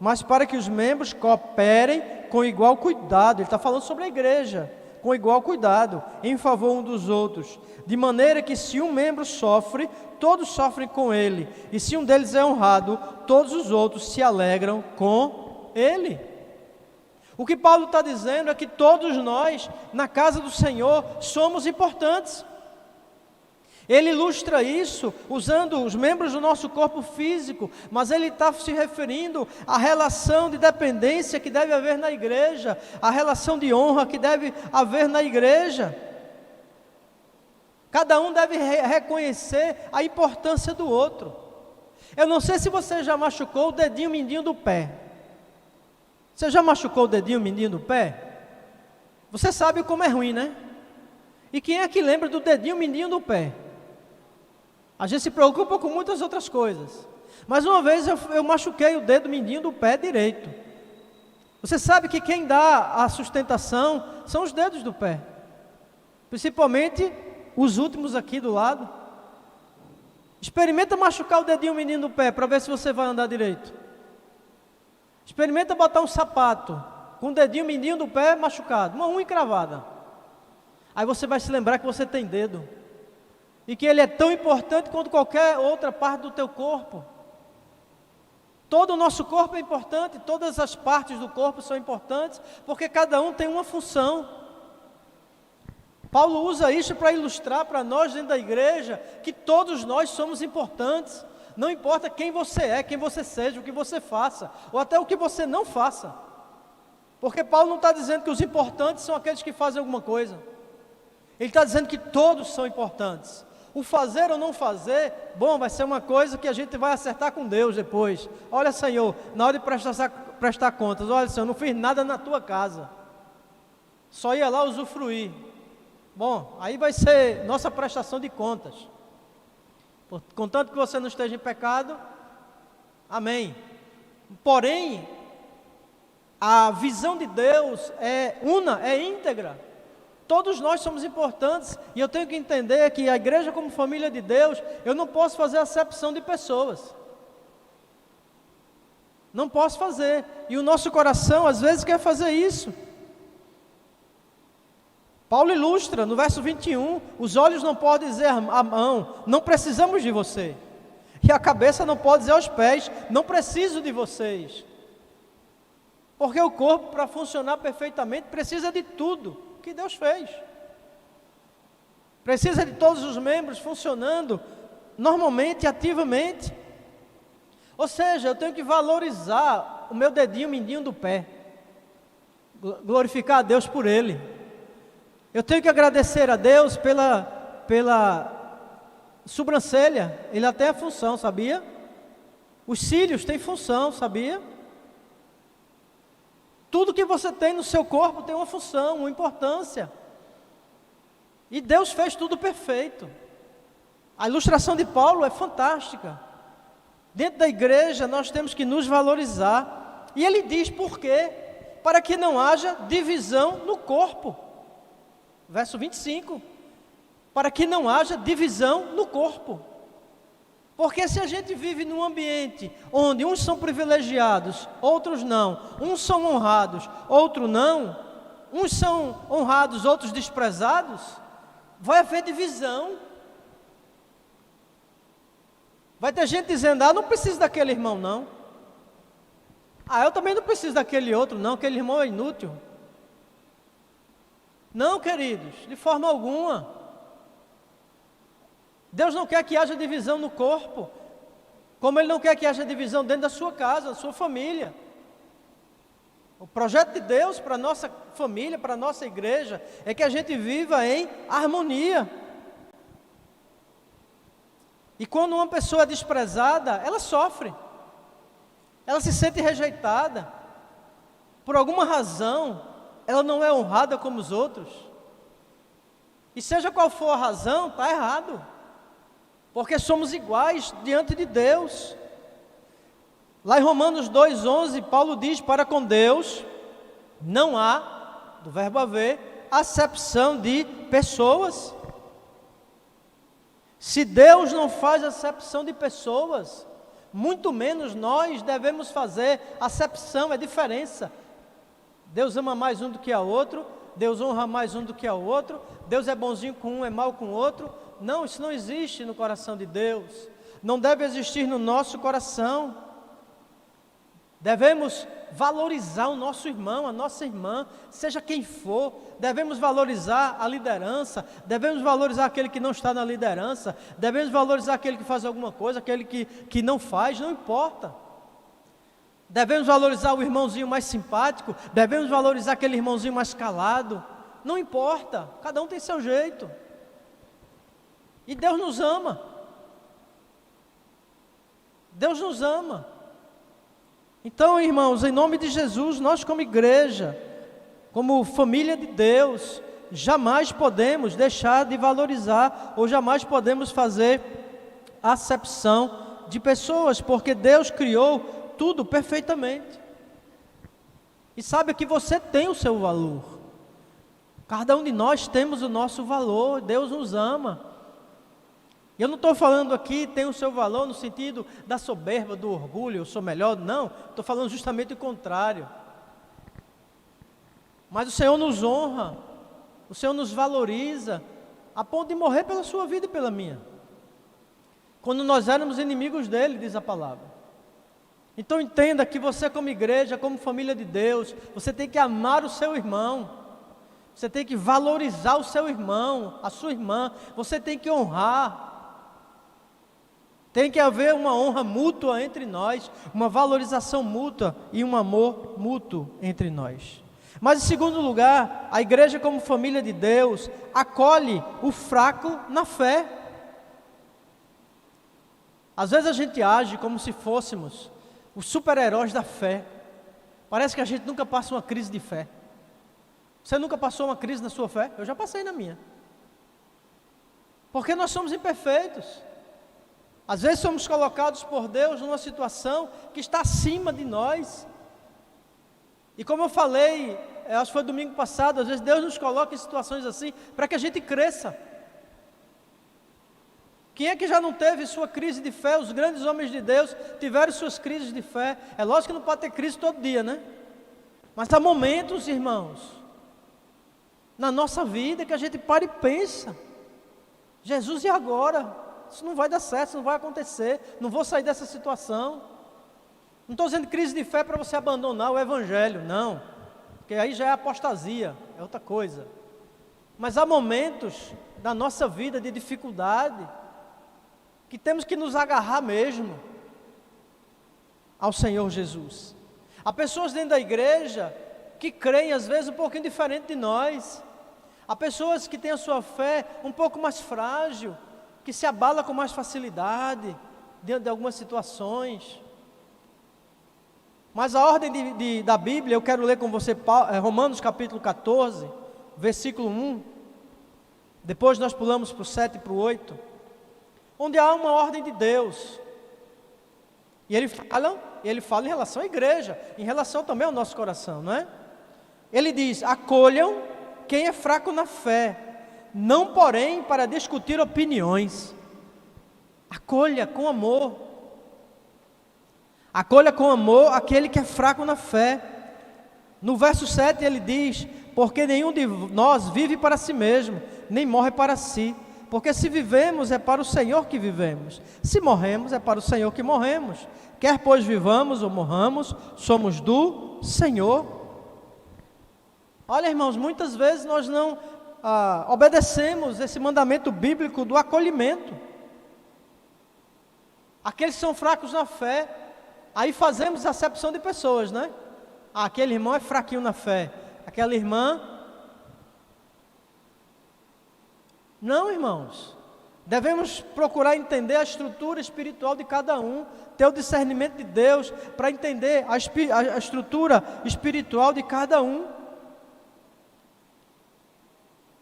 mas para que os membros cooperem com igual cuidado. Ele está falando sobre a igreja. Com igual cuidado, em favor um dos outros, de maneira que se um membro sofre, todos sofrem com ele, e se um deles é honrado, todos os outros se alegram com ele. O que Paulo está dizendo é que todos nós, na casa do Senhor, somos importantes. Ele ilustra isso usando os membros do nosso corpo físico, mas ele está se referindo à relação de dependência que deve haver na igreja, à relação de honra que deve haver na igreja. Cada um deve reconhecer a importância do outro. Eu não sei se você já machucou o dedinho mindinho do pé. Você já machucou o dedinho mindinho do pé? Você sabe como é ruim, né? E quem é que lembra do dedinho mindinho do pé? A gente se preocupa com muitas outras coisas. Mas uma vez eu machuquei o dedo mindinho do pé direito. Você sabe que quem dá a sustentação são os dedos do pé. Principalmente os últimos aqui do lado. Experimenta machucar o dedinho mindinho do pé para ver se você vai andar direito. Experimenta botar um sapato com o dedinho mindinho do pé machucado, uma unha encravada. Aí você vai se lembrar que você tem dedo. E que ele é tão importante quanto qualquer outra parte do teu corpo. Todo o nosso corpo é importante, todas as partes do corpo são importantes, porque cada um tem uma função. Paulo usa isso para ilustrar para nós dentro da igreja, que todos nós somos importantes. Não importa quem você é, quem você seja, o que você faça, ou até o que você não faça. Porque Paulo não está dizendo que os importantes são aqueles que fazem alguma coisa. Ele está dizendo que todos são importantes. O fazer ou não fazer, bom, vai ser uma coisa que a gente vai acertar com Deus depois. Olha, Senhor, na hora de prestar contas, olha, Senhor, não fiz nada na tua casa. Só ia lá usufruir. Bom, aí vai ser nossa prestação de contas. Contanto que você não esteja em pecado, amém. Porém, a visão de Deus é una, é íntegra. Todos nós somos importantes, e eu tenho que entender que a igreja como família de Deus, eu não posso fazer acepção de pessoas. Não posso fazer, e o nosso coração às vezes quer fazer isso. Paulo ilustra no verso 21, os olhos não podem dizer à mão, não precisamos de você. E a cabeça não pode dizer aos pés, não preciso de vocês. Porque o corpo, para funcionar perfeitamente, precisa de tudo que Deus fez. Precisa de todos os membros funcionando normalmente, ativamente. Ou seja, eu tenho que valorizar o meu dedinho mindinho do pé. Glorificar a Deus por ele. Eu tenho que agradecer a Deus pela sobrancelha. Ele até tem função, sabia? Os cílios têm função, sabia? Tudo que você tem no seu corpo tem uma função, uma importância. E Deus fez tudo perfeito. A ilustração de Paulo é fantástica. Dentro da igreja nós temos que nos valorizar. E ele diz por quê? Para que não haja divisão no corpo. Verso 25. Para que não haja divisão no corpo. Porque se a gente vive num ambiente onde uns são privilegiados, outros não, uns são honrados, outros não, uns são honrados, outros desprezados, vai haver divisão. Vai ter gente dizendo, não preciso daquele irmão não. Eu também não preciso daquele outro não, aquele irmão é inútil. Não, queridos, de forma alguma. Deus não quer que haja divisão no corpo, como Ele não quer que haja divisão dentro da sua casa, da sua família. O projeto de Deus para a nossa família, para a nossa igreja, é que a gente viva em harmonia. E quando uma pessoa é desprezada, ela sofre, ela se sente rejeitada, por alguma razão, ela não é honrada como os outros. E seja qual for a razão, está errado. Porque somos iguais diante de Deus. Lá em Romanos 2,11, Paulo diz, para com Deus não há, do verbo haver, acepção de pessoas. Se Deus não faz acepção de pessoas, muito menos nós devemos fazer acepção, é diferença. Deus ama mais um do que a outro, Deus honra mais um do que a outro, Deus é bonzinho com um, é mau com o outro. Não, isso não existe no coração de Deus, não deve existir no nosso coração. Devemos valorizar o nosso irmão, a nossa irmã, seja quem for. Devemos valorizar a liderança, devemos valorizar aquele que não está na liderança, devemos valorizar aquele que faz alguma coisa, aquele que não faz, não importa. Devemos valorizar o irmãozinho mais simpático, devemos valorizar aquele irmãozinho mais calado, não importa, cada um tem seu jeito. E Deus nos ama. Deus nos ama. Então, irmãos, em nome de Jesus, nós como igreja, como família de Deus, jamais podemos deixar de valorizar ou jamais podemos fazer acepção de pessoas, porque Deus criou tudo perfeitamente. E sabe que você tem o seu valor. Cada um de nós temos o nosso valor. Deus nos ama. E eu não estou falando aqui tem o seu valor no sentido da soberba, do orgulho, eu sou melhor. Não, estou falando justamente o contrário. Mas o Senhor nos honra, o Senhor nos valoriza, a ponto de morrer pela sua vida e pela minha. Quando nós éramos inimigos dele, diz a palavra. Então entenda que você como igreja, como família de Deus, você tem que amar o seu irmão. Você tem que valorizar o seu irmão, a sua irmã. Você tem que honrar. Tem que haver uma honra mútua entre nós, uma valorização mútua e um amor mútuo entre nós. Mas em segundo lugar, a igreja como família de Deus acolhe o fraco na fé. Às vezes a gente age como se fôssemos os super-heróis da fé. Parece que a gente nunca passa uma crise de fé. Você nunca passou uma crise na sua fé? Eu já passei na minha. Porque nós somos imperfeitos. Às vezes somos colocados por Deus numa situação que está acima de nós. E como eu falei, acho que foi domingo passado, às vezes Deus nos coloca em situações assim para que a gente cresça. Quem é que já não teve sua crise de fé? Os grandes homens de Deus tiveram suas crises de fé. É lógico que não pode ter crise todo dia, né? Mas há momentos, irmãos, na nossa vida que a gente para e pensa: Jesus, e agora? Isso não vai dar certo, isso não vai acontecer, não vou sair dessa situação. Não estou dizendo crise de fé para você abandonar o Evangelho, não, porque aí já é apostasia, é outra coisa. Mas há momentos da nossa vida de dificuldade que temos que nos agarrar mesmo ao Senhor Jesus. Há pessoas dentro da igreja que creem às vezes um pouquinho diferente de nós. Há pessoas que têm a sua fé um pouco mais frágil, que se abala com mais facilidade diante de algumas situações. Mas a ordem da Bíblia, eu quero ler com você Romanos capítulo 14, versículo 1. Depois nós pulamos para o 7 e para o 8. Onde há uma ordem de Deus. E ele fala em relação à igreja, em relação também ao nosso coração, não é? Ele diz: acolham quem é fraco na fé, não porém para discutir opiniões. Acolha com amor. Acolha com amor aquele que é fraco na fé. No verso 7 ele diz: porque nenhum de nós vive para si mesmo, nem morre para si. Porque se vivemos é para o Senhor que vivemos, se morremos é para o Senhor que morremos. Quer pois vivamos ou morramos, somos do Senhor. Olha, irmãos, muitas vezes nós não obedecemos esse mandamento bíblico do acolhimento. Aqueles que são fracos na fé, aí fazemos acepção de pessoas, né? Aquele irmão é fraquinho na fé, aquela irmã. Não, irmãos, devemos procurar entender a estrutura espiritual de cada um, ter o discernimento de Deus para entender a estrutura espiritual de cada um,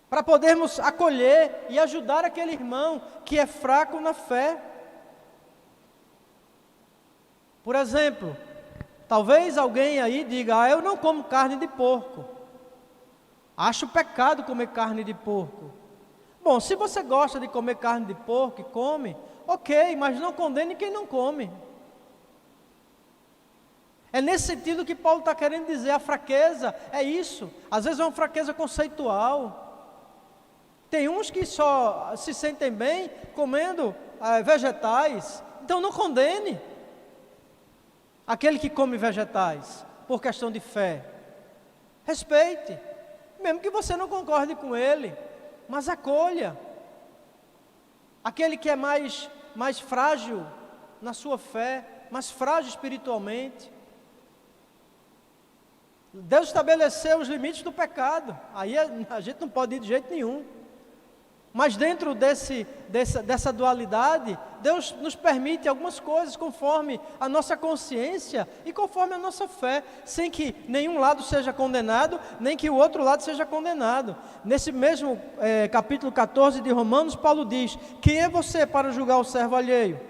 para podermos acolher e ajudar aquele irmão que é fraco na fé. Por exemplo, talvez alguém aí diga: eu não como carne de porco, acho pecado comer carne de porco. Bom, se você gosta de comer carne de porco e come, ok, mas não condene quem não come. É nesse sentido que Paulo está querendo dizer. A fraqueza é isso, às vezes é uma fraqueza conceitual. Tem uns que só se sentem bem comendo vegetais, então não condene aquele que come vegetais por questão de fé. Respeite, mesmo que você não concorde com ele, mas acolha aquele que é mais frágil na sua fé, mais frágil espiritualmente. Deus estabeleceu os limites do pecado, aí a gente não pode ir de jeito nenhum. Mas dentro dessa dualidade, Deus nos permite algumas coisas conforme a nossa consciência e conforme a nossa fé, sem que nenhum lado seja condenado, nem que o outro lado seja condenado. Nesse mesmo capítulo 14 de Romanos, Paulo diz: quem é você para julgar o servo alheio?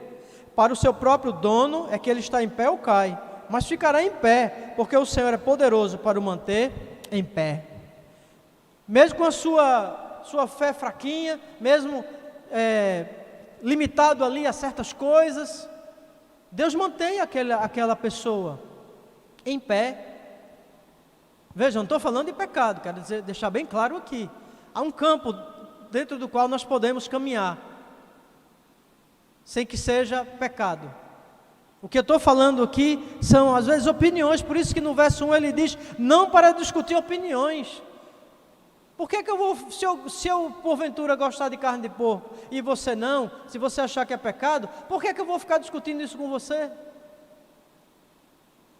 Para o seu próprio dono é que ele está em pé ou cai, mas ficará em pé, porque o Senhor é poderoso para o manter em pé. Mesmo com a sua fé fraquinha, mesmo limitado ali a certas coisas, Deus mantém aquela pessoa em pé. Veja, não estou falando de pecado, quero deixar bem claro aqui. Há um campo dentro do qual nós podemos caminhar, sem que seja pecado. O que eu estou falando aqui são às vezes opiniões, por isso que no verso 1 ele diz, não para discutir opiniões. Por que eu vou, se eu porventura gostar de carne de porco e você não, se você achar que é pecado, por que eu vou ficar discutindo isso com você?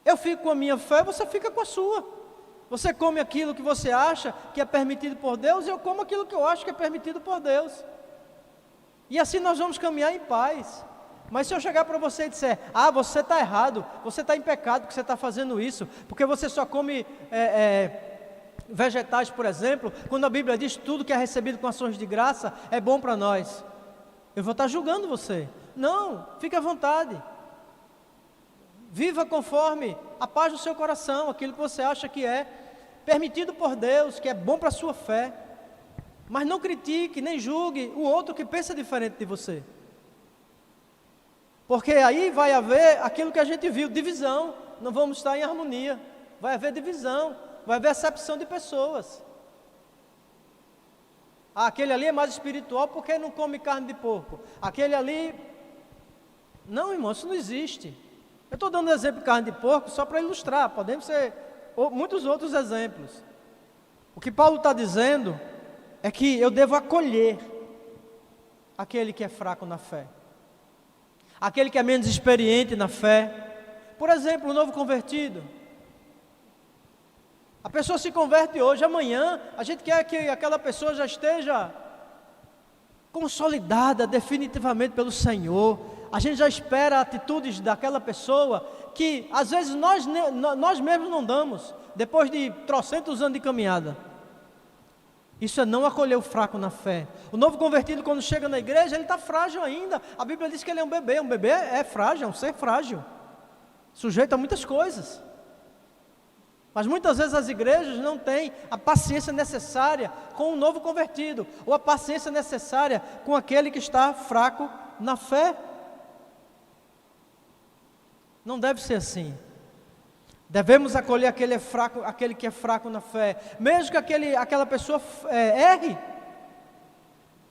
Eu fico com a minha fé, você fica com a sua. Você come aquilo que você acha que é permitido por Deus, e eu como aquilo que eu acho que é permitido por Deus. E assim nós vamos caminhar em paz. Mas se eu chegar para você e disser, você está errado, você está em pecado que você está fazendo isso, porque você só come vegetais, por exemplo, quando a Bíblia diz tudo que é recebido com ações de graça é bom para nós, eu vou estar julgando você. Não, fique à vontade, viva conforme a paz do seu coração, aquilo que você acha que é permitido por Deus, que é bom para a sua fé, mas não critique, nem julgue o outro que pensa diferente de você, porque aí vai haver aquilo que a gente viu, divisão, não vamos estar em harmonia, vai haver divisão, vai haver acepção de pessoas. Aquele ali é mais espiritual porque não come carne de porco. Aquele ali... Não, irmão, isso não existe. Eu estou dando exemplo de carne de porco só para ilustrar. Podemos ser muitos outros exemplos. O que Paulo está dizendo é que eu devo acolher aquele que é fraco na fé, aquele que é menos experiente na fé. Por exemplo, o novo convertido. A pessoa se converte hoje, amanhã a gente quer que aquela pessoa já esteja consolidada definitivamente pelo Senhor. A gente já espera atitudes daquela pessoa que às vezes nós mesmos não damos, depois de trocentos anos de caminhada. Isso é não acolher o fraco na fé. O novo convertido, quando chega na igreja, ele está frágil ainda. A Bíblia diz que ele é um bebê é frágil, é um ser frágil, sujeito a muitas coisas. Mas muitas vezes as igrejas não têm a paciência necessária com o novo convertido, ou a paciência necessária com aquele que está fraco na fé. Não deve ser assim. Devemos acolher aquele que é fraco na fé, mesmo que aquela pessoa erre.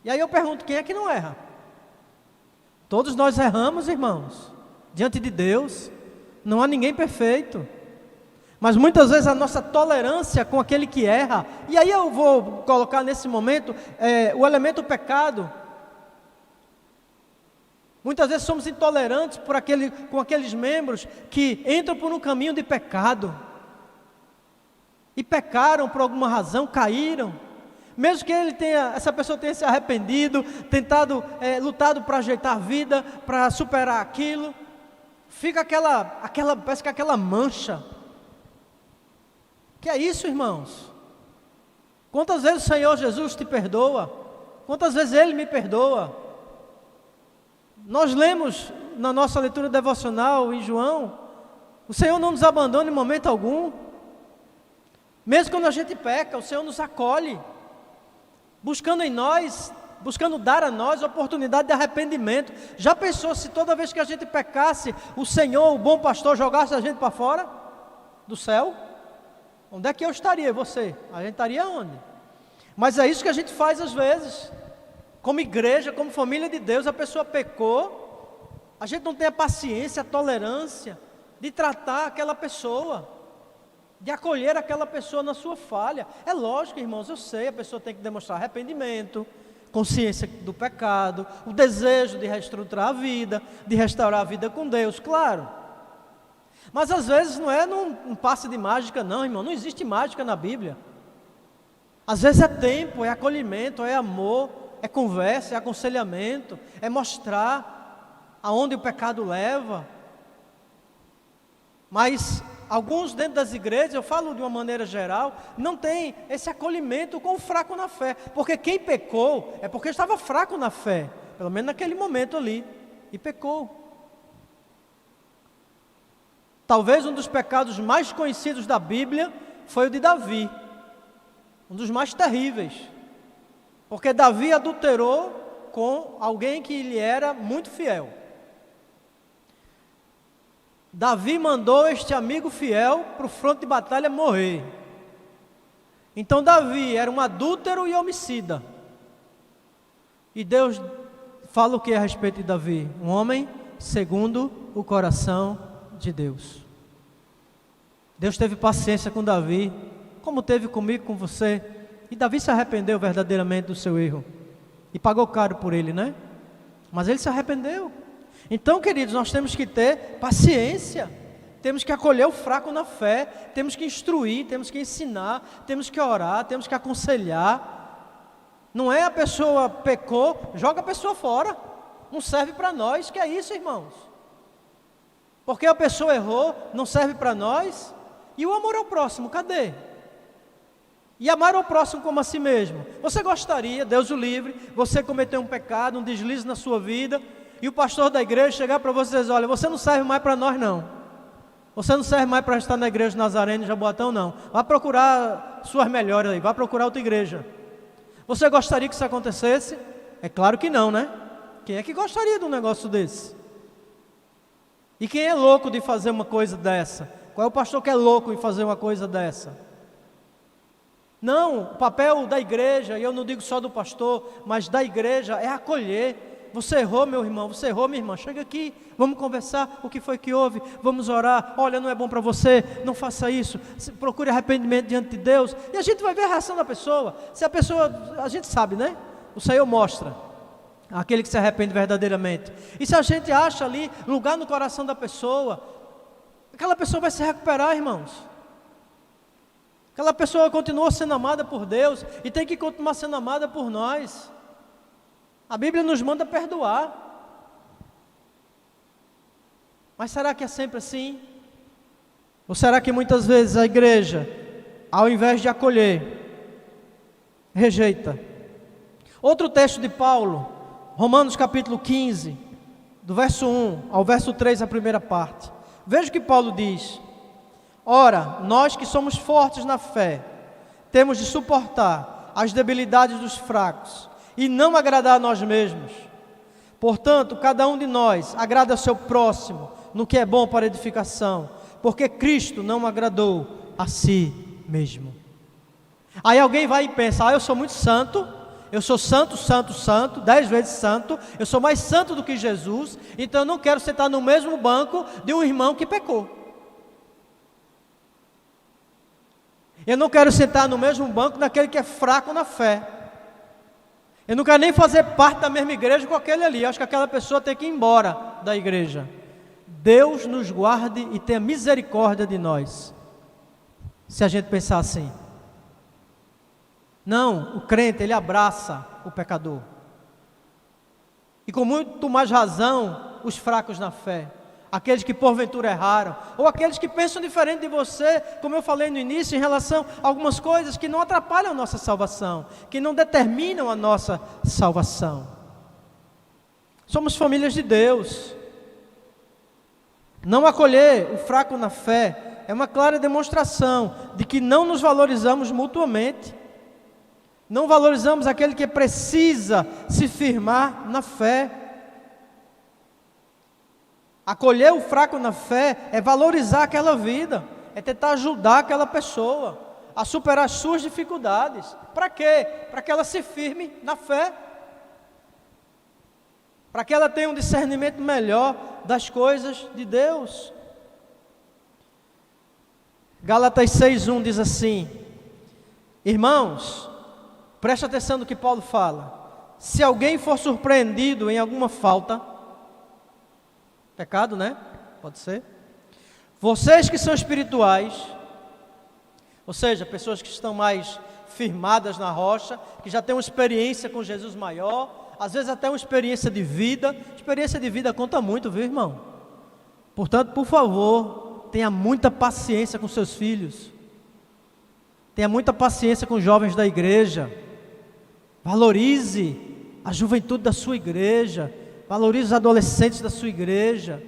E aí eu pergunto, quem é que não erra? Todos nós erramos, irmãos, diante de Deus, não há ninguém perfeito. Mas muitas vezes a nossa tolerância com aquele que erra, e aí eu vou colocar nesse momento o elemento pecado. Muitas vezes somos intolerantes com aqueles membros que entram por um caminho de pecado, e pecaram por alguma razão, caíram. Mesmo que essa pessoa tenha se arrependido, tentado, lutado para ajeitar a vida, para superar aquilo, fica parece que aquela mancha. Que é isso, irmãos? Quantas vezes o Senhor Jesus te perdoa? Quantas vezes Ele me perdoa? Nós lemos na nossa leitura devocional em João, o Senhor não nos abandona em momento algum. Mesmo quando a gente peca, o Senhor nos acolhe, buscando dar a nós a oportunidade de arrependimento. Já pensou se toda vez que a gente pecasse, o Senhor, o bom pastor, jogasse a gente para fora do céu? Onde é que eu estaria, e você? A gente estaria onde? Mas é isso que a gente faz às vezes. Como igreja, como família de Deus, a pessoa pecou, a gente não tem a paciência, a tolerância de tratar aquela pessoa, de acolher aquela pessoa na sua falha. É lógico, irmãos, eu sei, a pessoa tem que demonstrar arrependimento, consciência do pecado, o desejo de reestruturar a vida, de restaurar a vida com Deus, claro. Mas às vezes não é num passe de mágica não, irmão, não existe mágica na Bíblia. Às vezes é tempo, é acolhimento, é amor, é conversa, é aconselhamento, é mostrar aonde o pecado leva. Mas alguns dentro das igrejas, eu falo de uma maneira geral, não tem esse acolhimento com o fraco na fé. Porque quem pecou é porque estava fraco na fé, pelo menos naquele momento ali, e pecou. Talvez um dos pecados mais conhecidos da Bíblia foi o de Davi, um dos mais terríveis, porque Davi adulterou com alguém que lhe era muito fiel. Davi mandou este amigo fiel para o fronte de batalha morrer. Então Davi era um adúltero e homicida. E Deus fala o que a respeito de Davi? Um homem segundo o coração de Deus. Deus teve paciência com Davi, como teve comigo, com você. E Davi se arrependeu verdadeiramente do seu erro. E pagou caro por ele, né? Mas ele se arrependeu. Então, queridos, nós temos que ter paciência. Temos que acolher o fraco na fé. Temos que instruir, temos que ensinar, temos que orar, temos que aconselhar. Não é a pessoa pecou, joga a pessoa fora. Não serve para nós, que é isso, irmãos. Porque a pessoa errou, não serve para nós. E o amor ao próximo, cadê? E amar ao próximo como a si mesmo. Você gostaria, Deus o livre, você cometeu um pecado, um deslize na sua vida, e o pastor da igreja chegar para você e dizer: olha, você não serve mais para nós não. Você não serve mais para estar na igreja Nazareno, Jaboatão não. Vá procurar suas melhores aí, vá procurar outra igreja. Você gostaria que isso acontecesse? É claro que não, né? Quem é que gostaria de um negócio desse? E quem é louco de fazer uma coisa dessa? Qual é o pastor que é louco em fazer uma coisa dessa? Não, o papel da igreja, e eu não digo só do pastor, mas da igreja, é acolher. Você errou, meu irmão, você errou, minha irmã, chega aqui, vamos conversar, o que foi que houve, vamos orar, olha, não é bom para você, não faça isso, procure arrependimento diante de Deus, e a gente vai ver a reação da pessoa. Se a pessoa, a gente sabe, né? O Senhor mostra aquele que se arrepende verdadeiramente. E se a gente acha ali lugar no coração da pessoa, aquela pessoa vai se recuperar, irmãos. Aquela pessoa continua sendo amada por Deus e tem que continuar sendo amada por nós. A Bíblia nos manda perdoar. Mas será que é sempre assim? Ou será que muitas vezes a igreja, ao invés de acolher, rejeita? Outro texto de Paulo, Romanos capítulo 15, do verso 1 ao verso 3, a primeira parte. Veja o que Paulo diz: ora, nós que somos fortes na fé, temos de suportar as debilidades dos fracos e não agradar a nós mesmos. Portanto, cada um de nós agrada ao seu próximo no que é bom para edificação, porque Cristo não agradou a si mesmo. Aí alguém vai e pensa: eu sou muito santo, eu sou santo, santo, santo, 10 vezes santo, eu sou mais santo do que Jesus, então eu não quero sentar no mesmo banco de um irmão que pecou. Eu não quero sentar no mesmo banco daquele que é fraco na fé. Eu não quero nem fazer parte da mesma igreja com aquele ali. Eu acho que aquela pessoa tem que ir embora da igreja. Deus nos guarde e tenha misericórdia de nós, se a gente pensar assim. Não, o crente, ele abraça o pecador. E com muito mais razão, os fracos na fé. Aqueles que porventura erraram, ou aqueles que pensam diferente de você, como eu falei no início, em relação a algumas coisas que não atrapalham a nossa salvação, que não determinam a nossa salvação. Somos famílias de Deus. Não acolher o fraco na fé é uma clara demonstração de que não nos valorizamos mutuamente, não valorizamos aquele que precisa se firmar na fé. Acolher o fraco na fé é valorizar aquela vida, é tentar ajudar aquela pessoa a superar as suas dificuldades. Para quê? Para que ela se firme na fé, para que ela tenha um discernimento melhor das coisas de Deus. Gálatas 6:1 diz assim: irmãos, preste atenção no que Paulo fala. Se alguém for surpreendido em alguma falta, pecado, né? Pode ser. Vocês que são espirituais, ou seja, pessoas que estão mais firmadas na rocha, que já têm uma experiência com Jesus maior, às vezes até uma experiência de vida. Experiência de vida conta muito, viu, irmão? Portanto, por favor, tenha muita paciência com seus filhos. Tenha muita paciência com os jovens da igreja. Valorize a juventude da sua igreja. Valorize os adolescentes da sua igreja.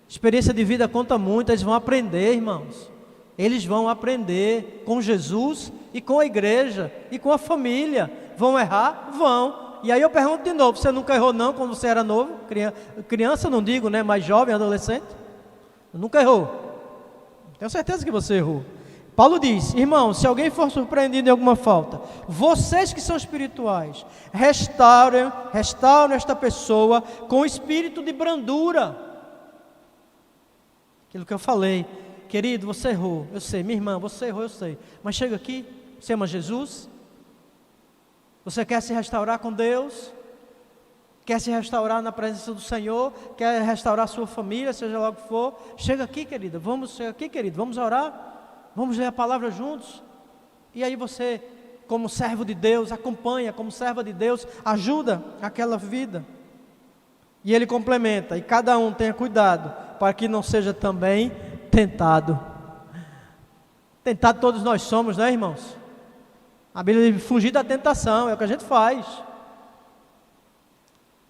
Experiência de vida conta muito. Eles vão aprender, irmãos. Eles vão aprender com Jesus e com a igreja e com a família. Vão errar? Vão. E aí eu pergunto de novo, você nunca errou não quando você era novo? Criança não digo, né? Mas jovem, adolescente? Nunca errou. Tenho certeza que você errou. Paulo diz, irmão, se alguém for surpreendido em alguma falta, vocês que são espirituais, restaurem esta pessoa com espírito de brandura. Aquilo que eu falei, querido, você errou, eu sei, minha irmã, você errou, eu sei, mas chega aqui, você ama Jesus? Você quer se restaurar com Deus? Quer se restaurar na presença do Senhor? Quer restaurar a sua família, seja lá o que for? Chega aqui, querida, chega aqui, querido, vamos orar? Vamos ler a palavra juntos? E aí você, como servo de Deus, acompanha, como serva de Deus, ajuda aquela vida. E ele complementa, e cada um tenha cuidado, para que não seja também tentado. Tentado todos nós somos, né, irmãos? A Bíblia diz, fugir da tentação, é o que a gente faz.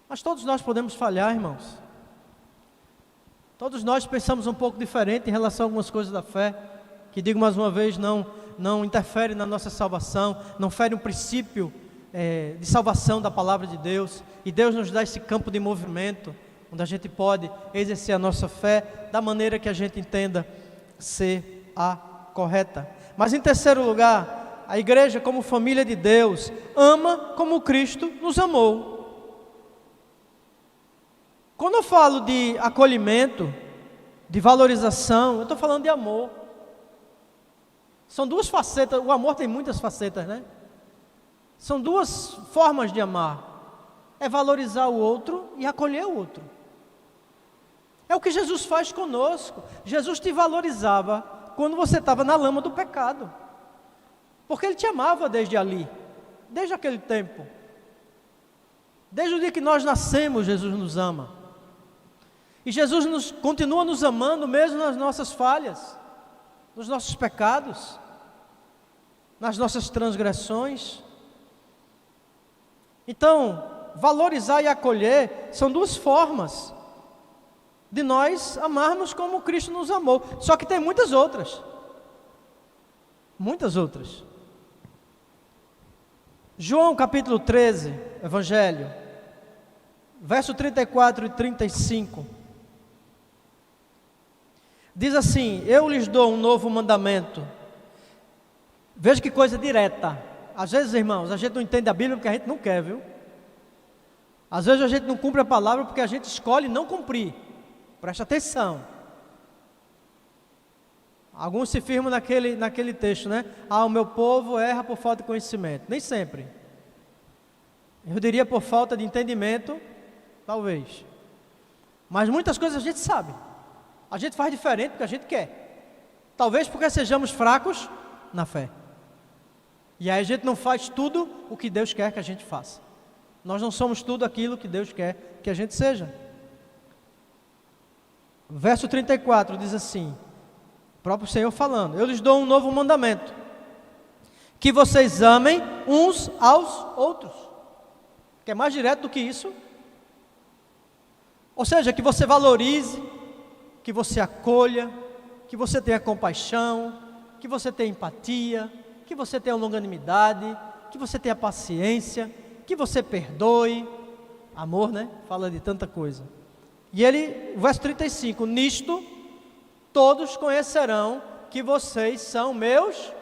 Mas todos nós podemos falhar, irmãos. Todos nós pensamos um pouco diferente em relação a algumas coisas da fé, que digo mais uma vez, não interfere na nossa salvação, não fere um princípio de salvação da palavra de Deus, e Deus nos dá esse campo de movimento, onde a gente pode exercer a nossa fé da maneira que a gente entenda ser a correta. Mas em terceiro lugar, a igreja como família de Deus, ama como Cristo nos amou. Quando eu falo de acolhimento, de valorização, eu estou falando de amor. São duas facetas, o amor tem muitas facetas, né? São duas formas de amar. É valorizar o outro e acolher o outro. É o que Jesus faz conosco. Jesus te valorizava quando você estava na lama do pecado. Porque Ele te amava desde ali, desde aquele tempo. Desde o dia que nós nascemos, Jesus nos ama. E Jesus continua nos amando mesmo nas nossas falhas, nos nossos pecados, nas nossas transgressões. Então, valorizar e acolher são duas formas de nós amarmos como Cristo nos amou. Só que tem muitas outras. Muitas outras. João capítulo 13, Evangelho, verso 34 e 35. Diz assim, eu lhes dou um novo mandamento. Veja que coisa direta. Às vezes, irmãos, a gente não entende a Bíblia porque a gente não quer, viu? Às vezes a gente não cumpre a palavra porque a gente escolhe não cumprir. Presta atenção. Alguns se firmam naquele texto, né? O meu povo erra por falta de conhecimento. Nem sempre. Eu diria por falta de entendimento, talvez. Mas muitas coisas a gente sabe. A gente faz diferente porque a gente quer. Talvez porque sejamos fracos na fé. E aí a gente não faz tudo o que Deus quer que a gente faça. Nós não somos tudo aquilo que Deus quer que a gente seja. Verso 34 diz assim, o próprio Senhor falando, eu lhes dou um novo mandamento, que vocês amem uns aos outros. Quer mais direto do que isso? Ou seja, que você valorize, que você acolha, que você tenha compaixão, que você tenha empatia, que você tenha longanimidade, que você tenha paciência, que você perdoe. Amor, né? Fala de tanta coisa. E ele, verso 35, nisto todos conhecerão que vocês são meus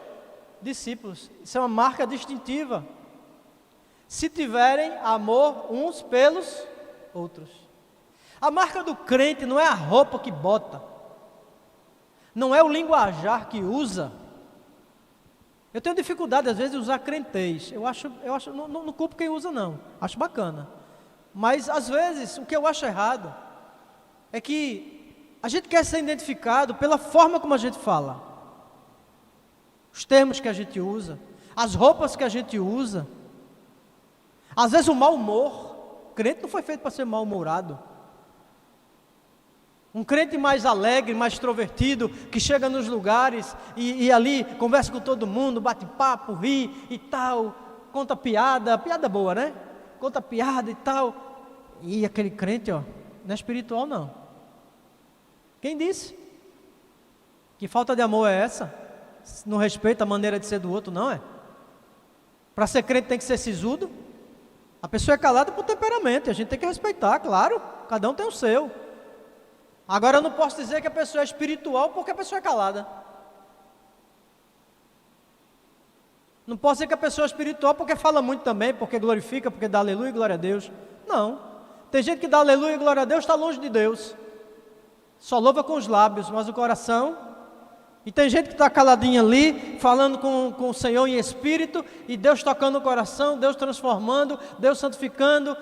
discípulos. Isso é uma marca distintiva. Se tiverem amor uns pelos outros. A marca do crente não é a roupa que bota, não é o linguajar que usa. Eu tenho dificuldade às vezes de usar crentez. Eu acho não culpo quem usa não, acho bacana. Mas às vezes o que eu acho errado é que a gente quer ser identificado pela forma como a gente fala, os termos que a gente usa. as roupas que a gente usa, às vezes o mau humor. Crente não foi feito para ser mal-humorado. Um crente mais alegre, mais extrovertido, que chega nos lugares e ali conversa com todo mundo, bate papo, ri e tal, conta piada boa, né? Conta piada e tal. E aquele crente, ó, não é espiritual não. Quem disse? Que falta de amor é essa? Não respeita a maneira de ser do outro, não é? Para ser crente tem que ser sisudo? A pessoa é calada por temperamento, a gente tem que respeitar, claro, cada um tem o seu. Agora eu não posso dizer que a pessoa é espiritual porque a pessoa é calada. Não posso dizer que a pessoa é espiritual porque fala muito também, porque glorifica, porque dá aleluia e glória a Deus. Não, tem gente que dá aleluia e glória a Deus, está longe de Deus. Só louva com os lábios, mas o coração... E tem gente que está caladinha ali, falando com o Senhor em espírito, e Deus tocando o coração, Deus transformando, Deus santificando.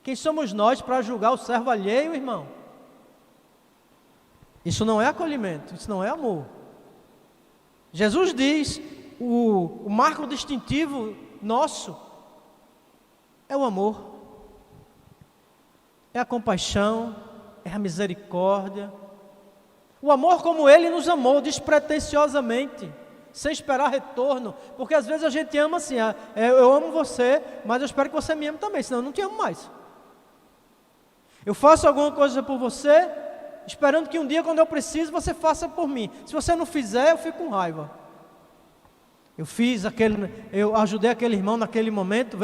Quem somos nós para julgar o servo alheio, irmão? Isso não é acolhimento, isso não é amor. Jesus diz, o marco distintivo nosso é o amor, é a compaixão, é a misericórdia. O amor como Ele nos amou, despretensiosamente, sem esperar retorno, porque às vezes a gente ama assim, eu amo você, mas eu espero que você me ame também, senão eu não te amo mais. Eu faço alguma coisa por você, esperando que um dia quando eu preciso, você faça por mim. Se você não fizer, eu fico com raiva. Eu ajudei aquele irmão naquele momento,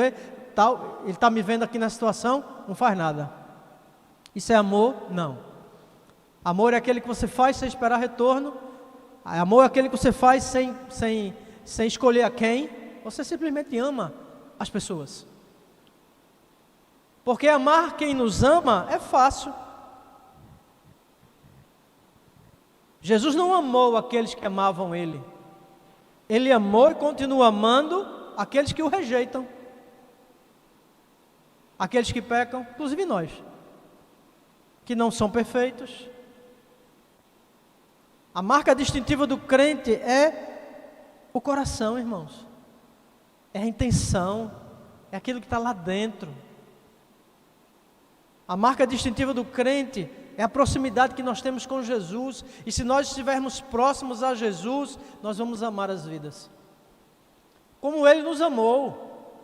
tal, ele está me vendo aqui na situação, não faz nada. Isso é amor? Não. Amor é aquele que você faz sem esperar retorno. Amor é aquele que você faz sem escolher a quem. Você simplesmente ama as pessoas. Porque amar quem nos ama é fácil. Jesus não amou aqueles que amavam Ele. Ele amou e continua amando aqueles que o rejeitam. Aqueles que pecam, inclusive nós, que não são perfeitos. A marca distintiva do crente é o coração, irmãos. É a intenção, é aquilo que está lá dentro. A marca distintiva do crente é a proximidade que nós temos com Jesus. E se nós estivermos próximos a Jesus, nós vamos amar as vidas. Como Ele nos amou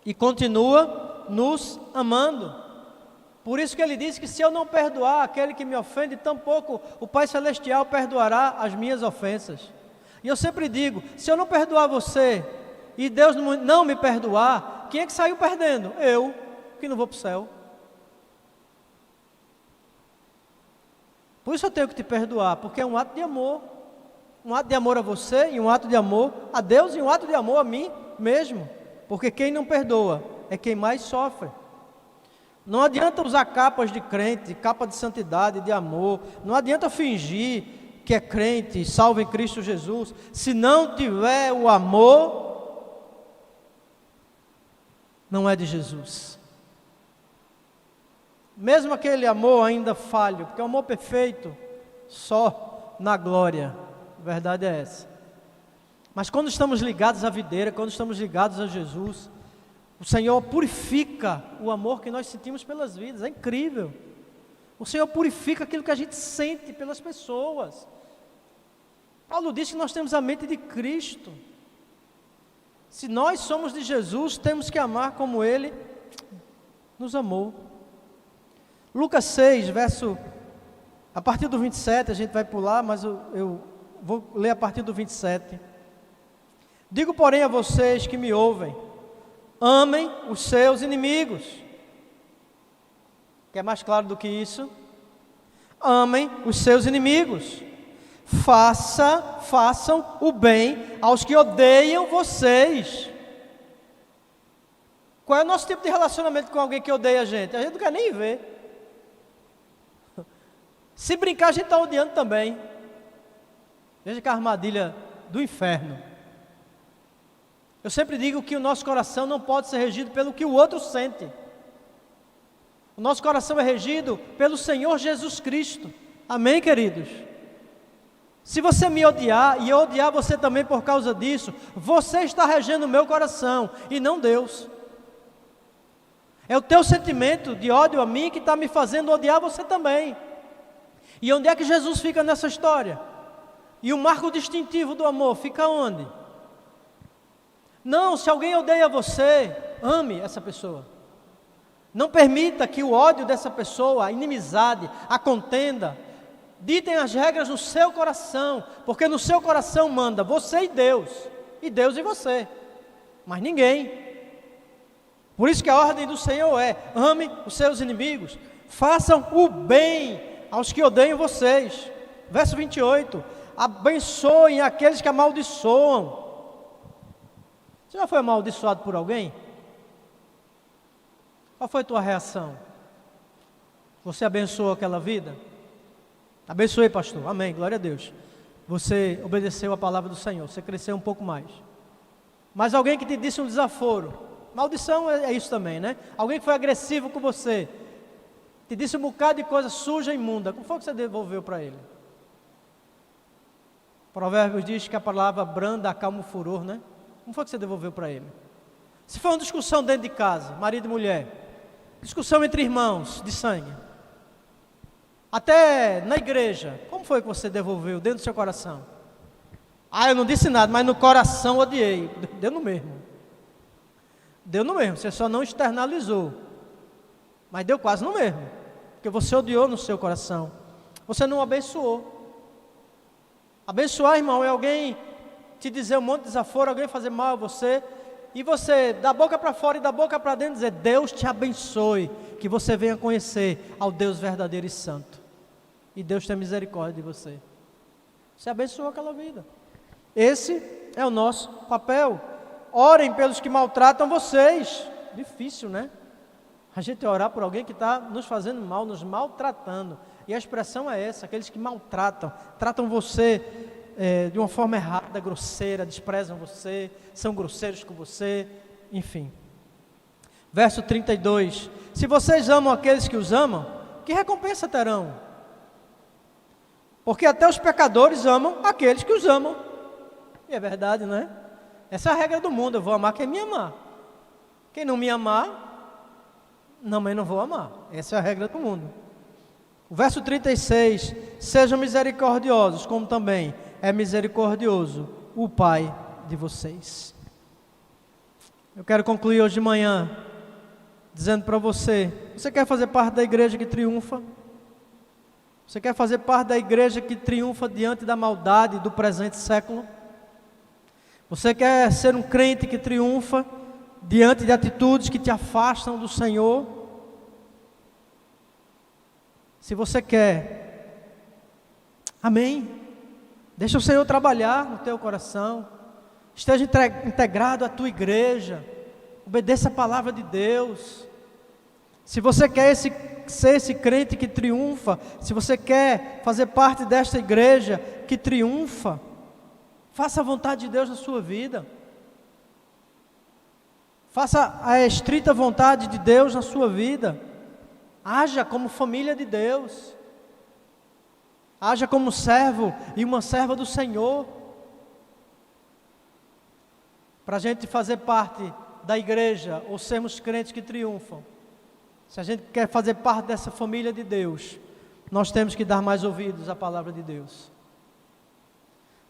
e continua nos amando. Por isso que Ele disse que se eu não perdoar aquele que me ofende, tampouco o Pai Celestial perdoará as minhas ofensas. E eu sempre digo, se eu não perdoar você e Deus não me perdoar, quem é que saiu perdendo? Eu, que não vou para o céu. Por isso eu tenho que te perdoar, porque é um ato de amor. Um ato de amor a você e um ato de amor a Deus e um ato de amor a mim mesmo. Porque quem não perdoa é quem mais sofre. Não adianta usar capas de crente, capa de santidade, de amor. Não adianta fingir que é crente, salvo em Cristo Jesus. Se não tiver o amor, não é de Jesus. Mesmo aquele amor ainda falho, porque o amor perfeito só na glória. A verdade é essa. Mas quando estamos ligados à videira, quando estamos ligados a Jesus, o Senhor purifica o amor que nós sentimos pelas vidas, é incrível. O Senhor purifica aquilo que a gente sente pelas pessoas. Paulo disse que nós temos a mente de Cristo. Se nós somos de Jesus, temos que amar como Ele nos amou. Lucas 6, a partir do 27, a gente vai pular, mas eu vou ler a partir do 27. Digo, porém, a vocês que me ouvem, amem os seus inimigos. Quer mais claro do que isso? Amem os seus inimigos. Façam o bem aos que odeiam vocês. Qual é o nosso tipo de relacionamento com alguém que odeia a gente? A gente não quer nem ver. Se brincar, a gente está odiando também. Veja que a armadilha do inferno. Eu sempre digo que o nosso coração não pode ser regido pelo que o outro sente. O nosso coração é regido pelo Senhor Jesus Cristo. Amém, queridos? Se você me odiar e eu odiar você também por causa disso, você está regendo o meu coração e não Deus. É o teu sentimento de ódio a mim que está me fazendo odiar você também. E onde é que Jesus fica nessa história? E o marco distintivo do amor fica onde? Não, se alguém odeia você, ame essa pessoa. Não permita que o ódio dessa pessoa, a inimizade, a contenda, ditem as regras no seu coração, porque no seu coração manda você e Deus e você, mas ninguém. Por isso que a ordem do Senhor é: ame os seus inimigos, façam o bem aos que odeiam vocês. Verso 28, abençoem aqueles que amaldiçoam. Você já foi amaldiçoado por alguém? Qual foi a tua reação? Você abençoou aquela vida? Abençoei, pastor. Amém, glória a Deus. Você obedeceu a palavra do Senhor, você cresceu um pouco mais. Mas alguém que te disse um desaforo, maldição é isso também, né? Alguém que foi agressivo com você, te disse um bocado de coisa suja e imunda, como foi que você devolveu para ele? Provérbios diz que a palavra branda acalma o furor, né? Como foi que você devolveu para ele? Se for uma discussão dentro de casa, marido e mulher, discussão entre irmãos de sangue, até na igreja, como foi que você devolveu dentro do seu coração? Eu não disse nada, mas no coração odiei. Deu no mesmo. Deu no mesmo, você só não externalizou. Mas deu quase no mesmo. Porque você odiou no seu coração. Você não abençoou. Abençoar, irmão, é alguém te dizer um monte de desaforo, alguém fazer mal a você, e você, da boca para fora e da boca para dentro, dizer: Deus te abençoe, que você venha conhecer ao Deus verdadeiro e santo. E Deus tem misericórdia de você. Você abençoou aquela vida. Esse é o nosso papel. Orem pelos que maltratam vocês. Difícil, né? A gente orar por alguém que está nos fazendo mal, nos maltratando. E a expressão é essa: aqueles que maltratam, tratam você de uma forma errada, grosseira, desprezam você, são grosseiros com você, enfim. Verso 32, se vocês amam aqueles que os amam, que recompensa terão? Porque até os pecadores amam aqueles que os amam. E é verdade, não é? Essa é a regra do mundo: eu vou amar quem me amar. Quem não me amar, também não vou amar. Essa é a regra do mundo. O verso 36, sejam misericordiosos, como também é misericordioso o Pai de vocês. Eu quero concluir hoje de manhã dizendo para você: você quer fazer parte da igreja que triunfa? Você quer fazer parte da igreja que triunfa diante da maldade do presente século? Você quer ser um crente que triunfa diante de atitudes que te afastam do Senhor? Se você quer, amém. Deixa o Senhor trabalhar no teu coração. Esteja integrado à tua igreja. Obedeça a palavra de Deus. Se você quer ser esse crente que triunfa, se você quer fazer parte desta igreja que triunfa, faça a vontade de Deus na sua vida. Faça a estrita vontade de Deus na sua vida. Haja como família de Deus. Haja como servo e uma serva do Senhor. Para a gente fazer parte da igreja ou sermos crentes que triunfam, se a gente quer fazer parte dessa família de Deus, nós temos que dar mais ouvidos à palavra de Deus.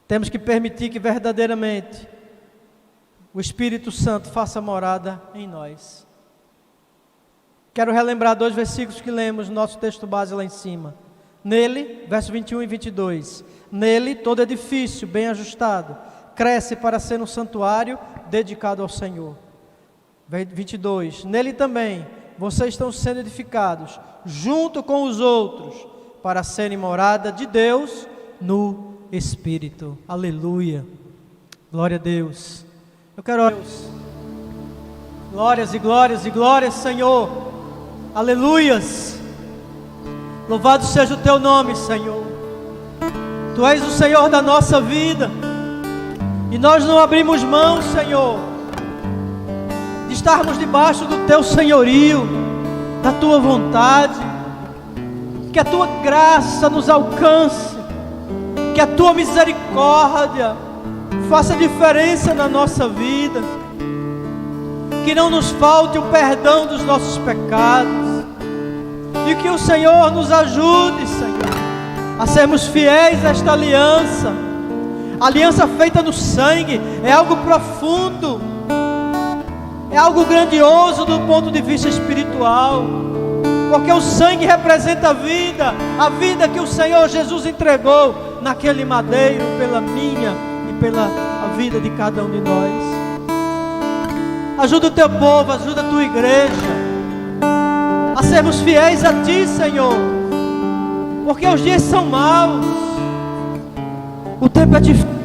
Temos que permitir que verdadeiramente o Espírito Santo faça morada em nós. Quero relembrar 2 versículos que lemos no nosso texto base lá em cima. Nele, verso 21 e 22, nele todo edifício bem ajustado cresce para ser um santuário dedicado ao Senhor. 22, nele também vocês estão sendo edificados junto com os outros para serem morada de Deus no Espírito. Aleluia, glória a Deus. Eu quero orar. Glórias e glórias e glórias, Senhor. Aleluias. Louvado seja o teu nome, Senhor. Tu és o Senhor da nossa vida, e nós não abrimos mão, Senhor, de estarmos debaixo do teu senhorio, da tua vontade. Que a tua graça nos alcance, Que a tua misericórdia faça diferença na nossa vida. Que não nos falte o perdão dos nossos pecados. E que o Senhor nos ajude, Senhor, a sermos fiéis a esta aliança. A aliança feita no sangue é algo profundo, é algo grandioso do ponto de vista espiritual, porque o sangue representa a vida que o Senhor Jesus entregou naquele madeiro pela minha e pela vida de cada um de nós. Ajuda o teu povo, ajuda a tua igreja a sermos fiéis a ti, Senhor, porque os dias são maus, o tempo é difícil.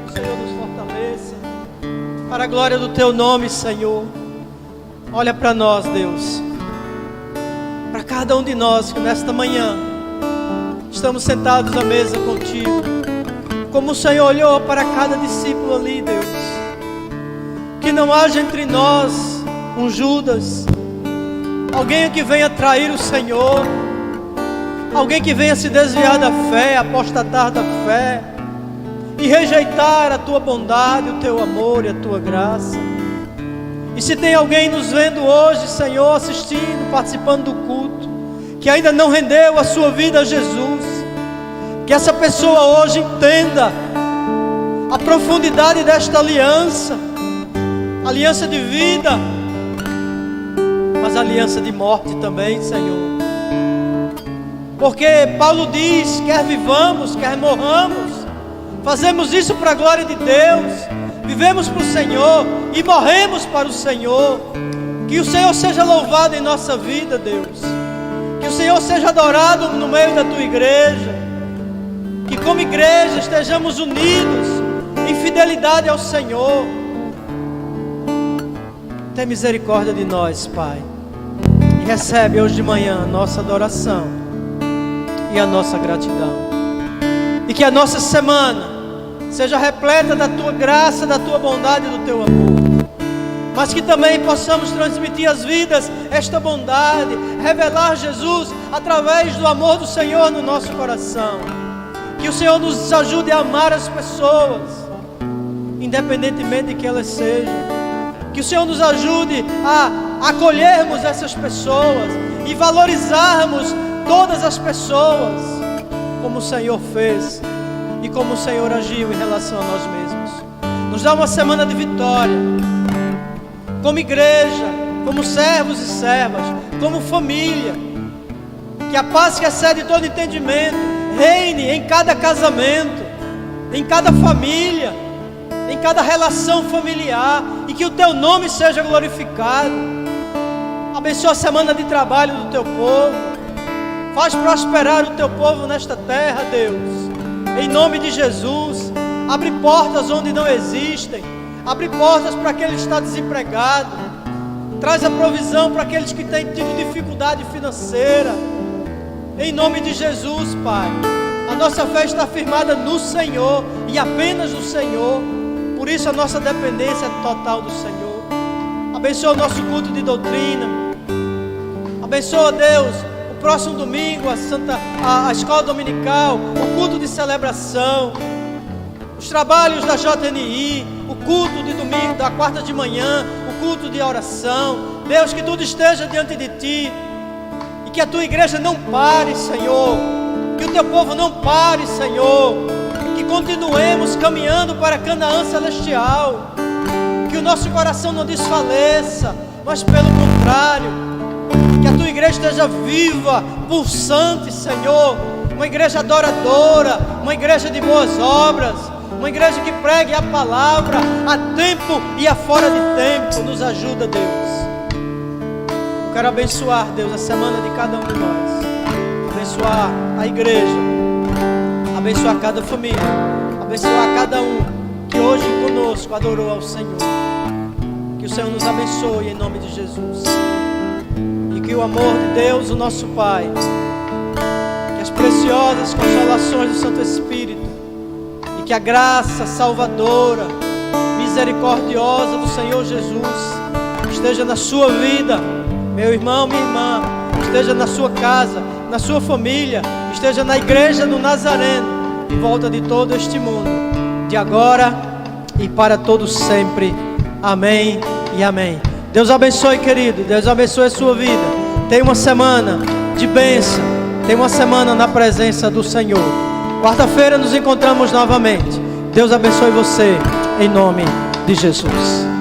O Senhor nos fortaleça para a glória do teu nome, Senhor. Olha para nós, Deus, para cada um de nós que nesta manhã estamos sentados à mesa contigo, como o Senhor olhou para cada discípulo ali, Deus, que não haja entre nós um Judas, alguém que venha trair o Senhor, alguém que venha se desviar da fé, apostatar da fé e rejeitar a tua bondade, o teu amor e a tua graça. E se tem alguém nos vendo hoje, Senhor, assistindo, participando do culto, que ainda não rendeu a sua vida a Jesus, que essa pessoa hoje entenda a profundidade desta aliança, aliança de vida, mas aliança de morte também, Senhor. Porque Paulo diz, quer vivamos, quer morramos, fazemos isso para a glória de Deus, vivemos para o Senhor e morremos para o Senhor. Que o Senhor seja louvado em nossa vida, Deus. Que o Senhor seja adorado no meio da tua igreja. Que como igreja estejamos unidos em fidelidade ao Senhor. Tem misericórdia de nós, Pai. E recebe hoje de manhã a nossa adoração e a nossa gratidão. E que a nossa semana seja repleta da tua graça, da tua bondade e do teu amor. Mas que também possamos transmitir às vidas esta bondade, revelar Jesus através do amor do Senhor no nosso coração. Que o Senhor nos ajude a amar as pessoas, independentemente de que elas sejam. Que o Senhor nos ajude a acolhermos essas pessoas e valorizarmos todas as pessoas, como o Senhor fez e como o Senhor agiu em relação a nós mesmos. Nos dá uma semana de vitória, como igreja, como servos e servas, como família. Que a paz que excede todo entendimento reine em cada casamento, em cada família, em cada relação familiar, e que o teu nome seja glorificado. Abençoa a semana de trabalho do teu povo, faz prosperar o teu povo nesta terra, Deus, em nome de Jesus. Abre portas onde não existem, abre portas para aquele que está desempregado, traz a provisão para aqueles que têm tido dificuldade financeira, em nome de Jesus, Pai. A nossa fé está firmada no Senhor e apenas no Senhor, por isso a nossa dependência é total do Senhor. Abençoa o nosso culto de doutrina, abençoa, Deus, próximo domingo, a escola dominical, o culto de celebração, os trabalhos da JNI, o culto de domingo, da quarta de manhã, o culto de oração. Deus, que tudo esteja diante de Ti e que a Tua igreja não pare, Senhor, que o Teu povo não pare, Senhor, que continuemos caminhando para Canaã celestial, que o nosso coração não desfaleça, mas pelo contrário, que a tua igreja esteja viva, pulsante, Senhor. Uma igreja adoradora, uma igreja de boas obras, uma igreja que pregue a palavra a tempo e a fora de tempo. Nos ajuda, Deus. Eu quero abençoar, Deus, a semana de cada um de nós. Abençoar a igreja, abençoar cada família, abençoar cada um que hoje conosco adorou ao Senhor. Que o Senhor nos abençoe em nome de Jesus. que o amor de Deus, o nosso Pai, que as preciosas consolações do Santo Espírito e que a graça salvadora, misericordiosa do Senhor Jesus esteja na sua vida, meu irmão, minha irmã, esteja na sua casa, na sua família, esteja na igreja do Nazareno, em volta de todo este mundo, de agora e para todos sempre. Amém e amém. Deus abençoe, querido. Deus abençoe a sua vida. Tenha uma semana de bênção. Tenha uma semana na presença do Senhor. Quarta-feira nos encontramos novamente. Deus abençoe você, em nome de Jesus.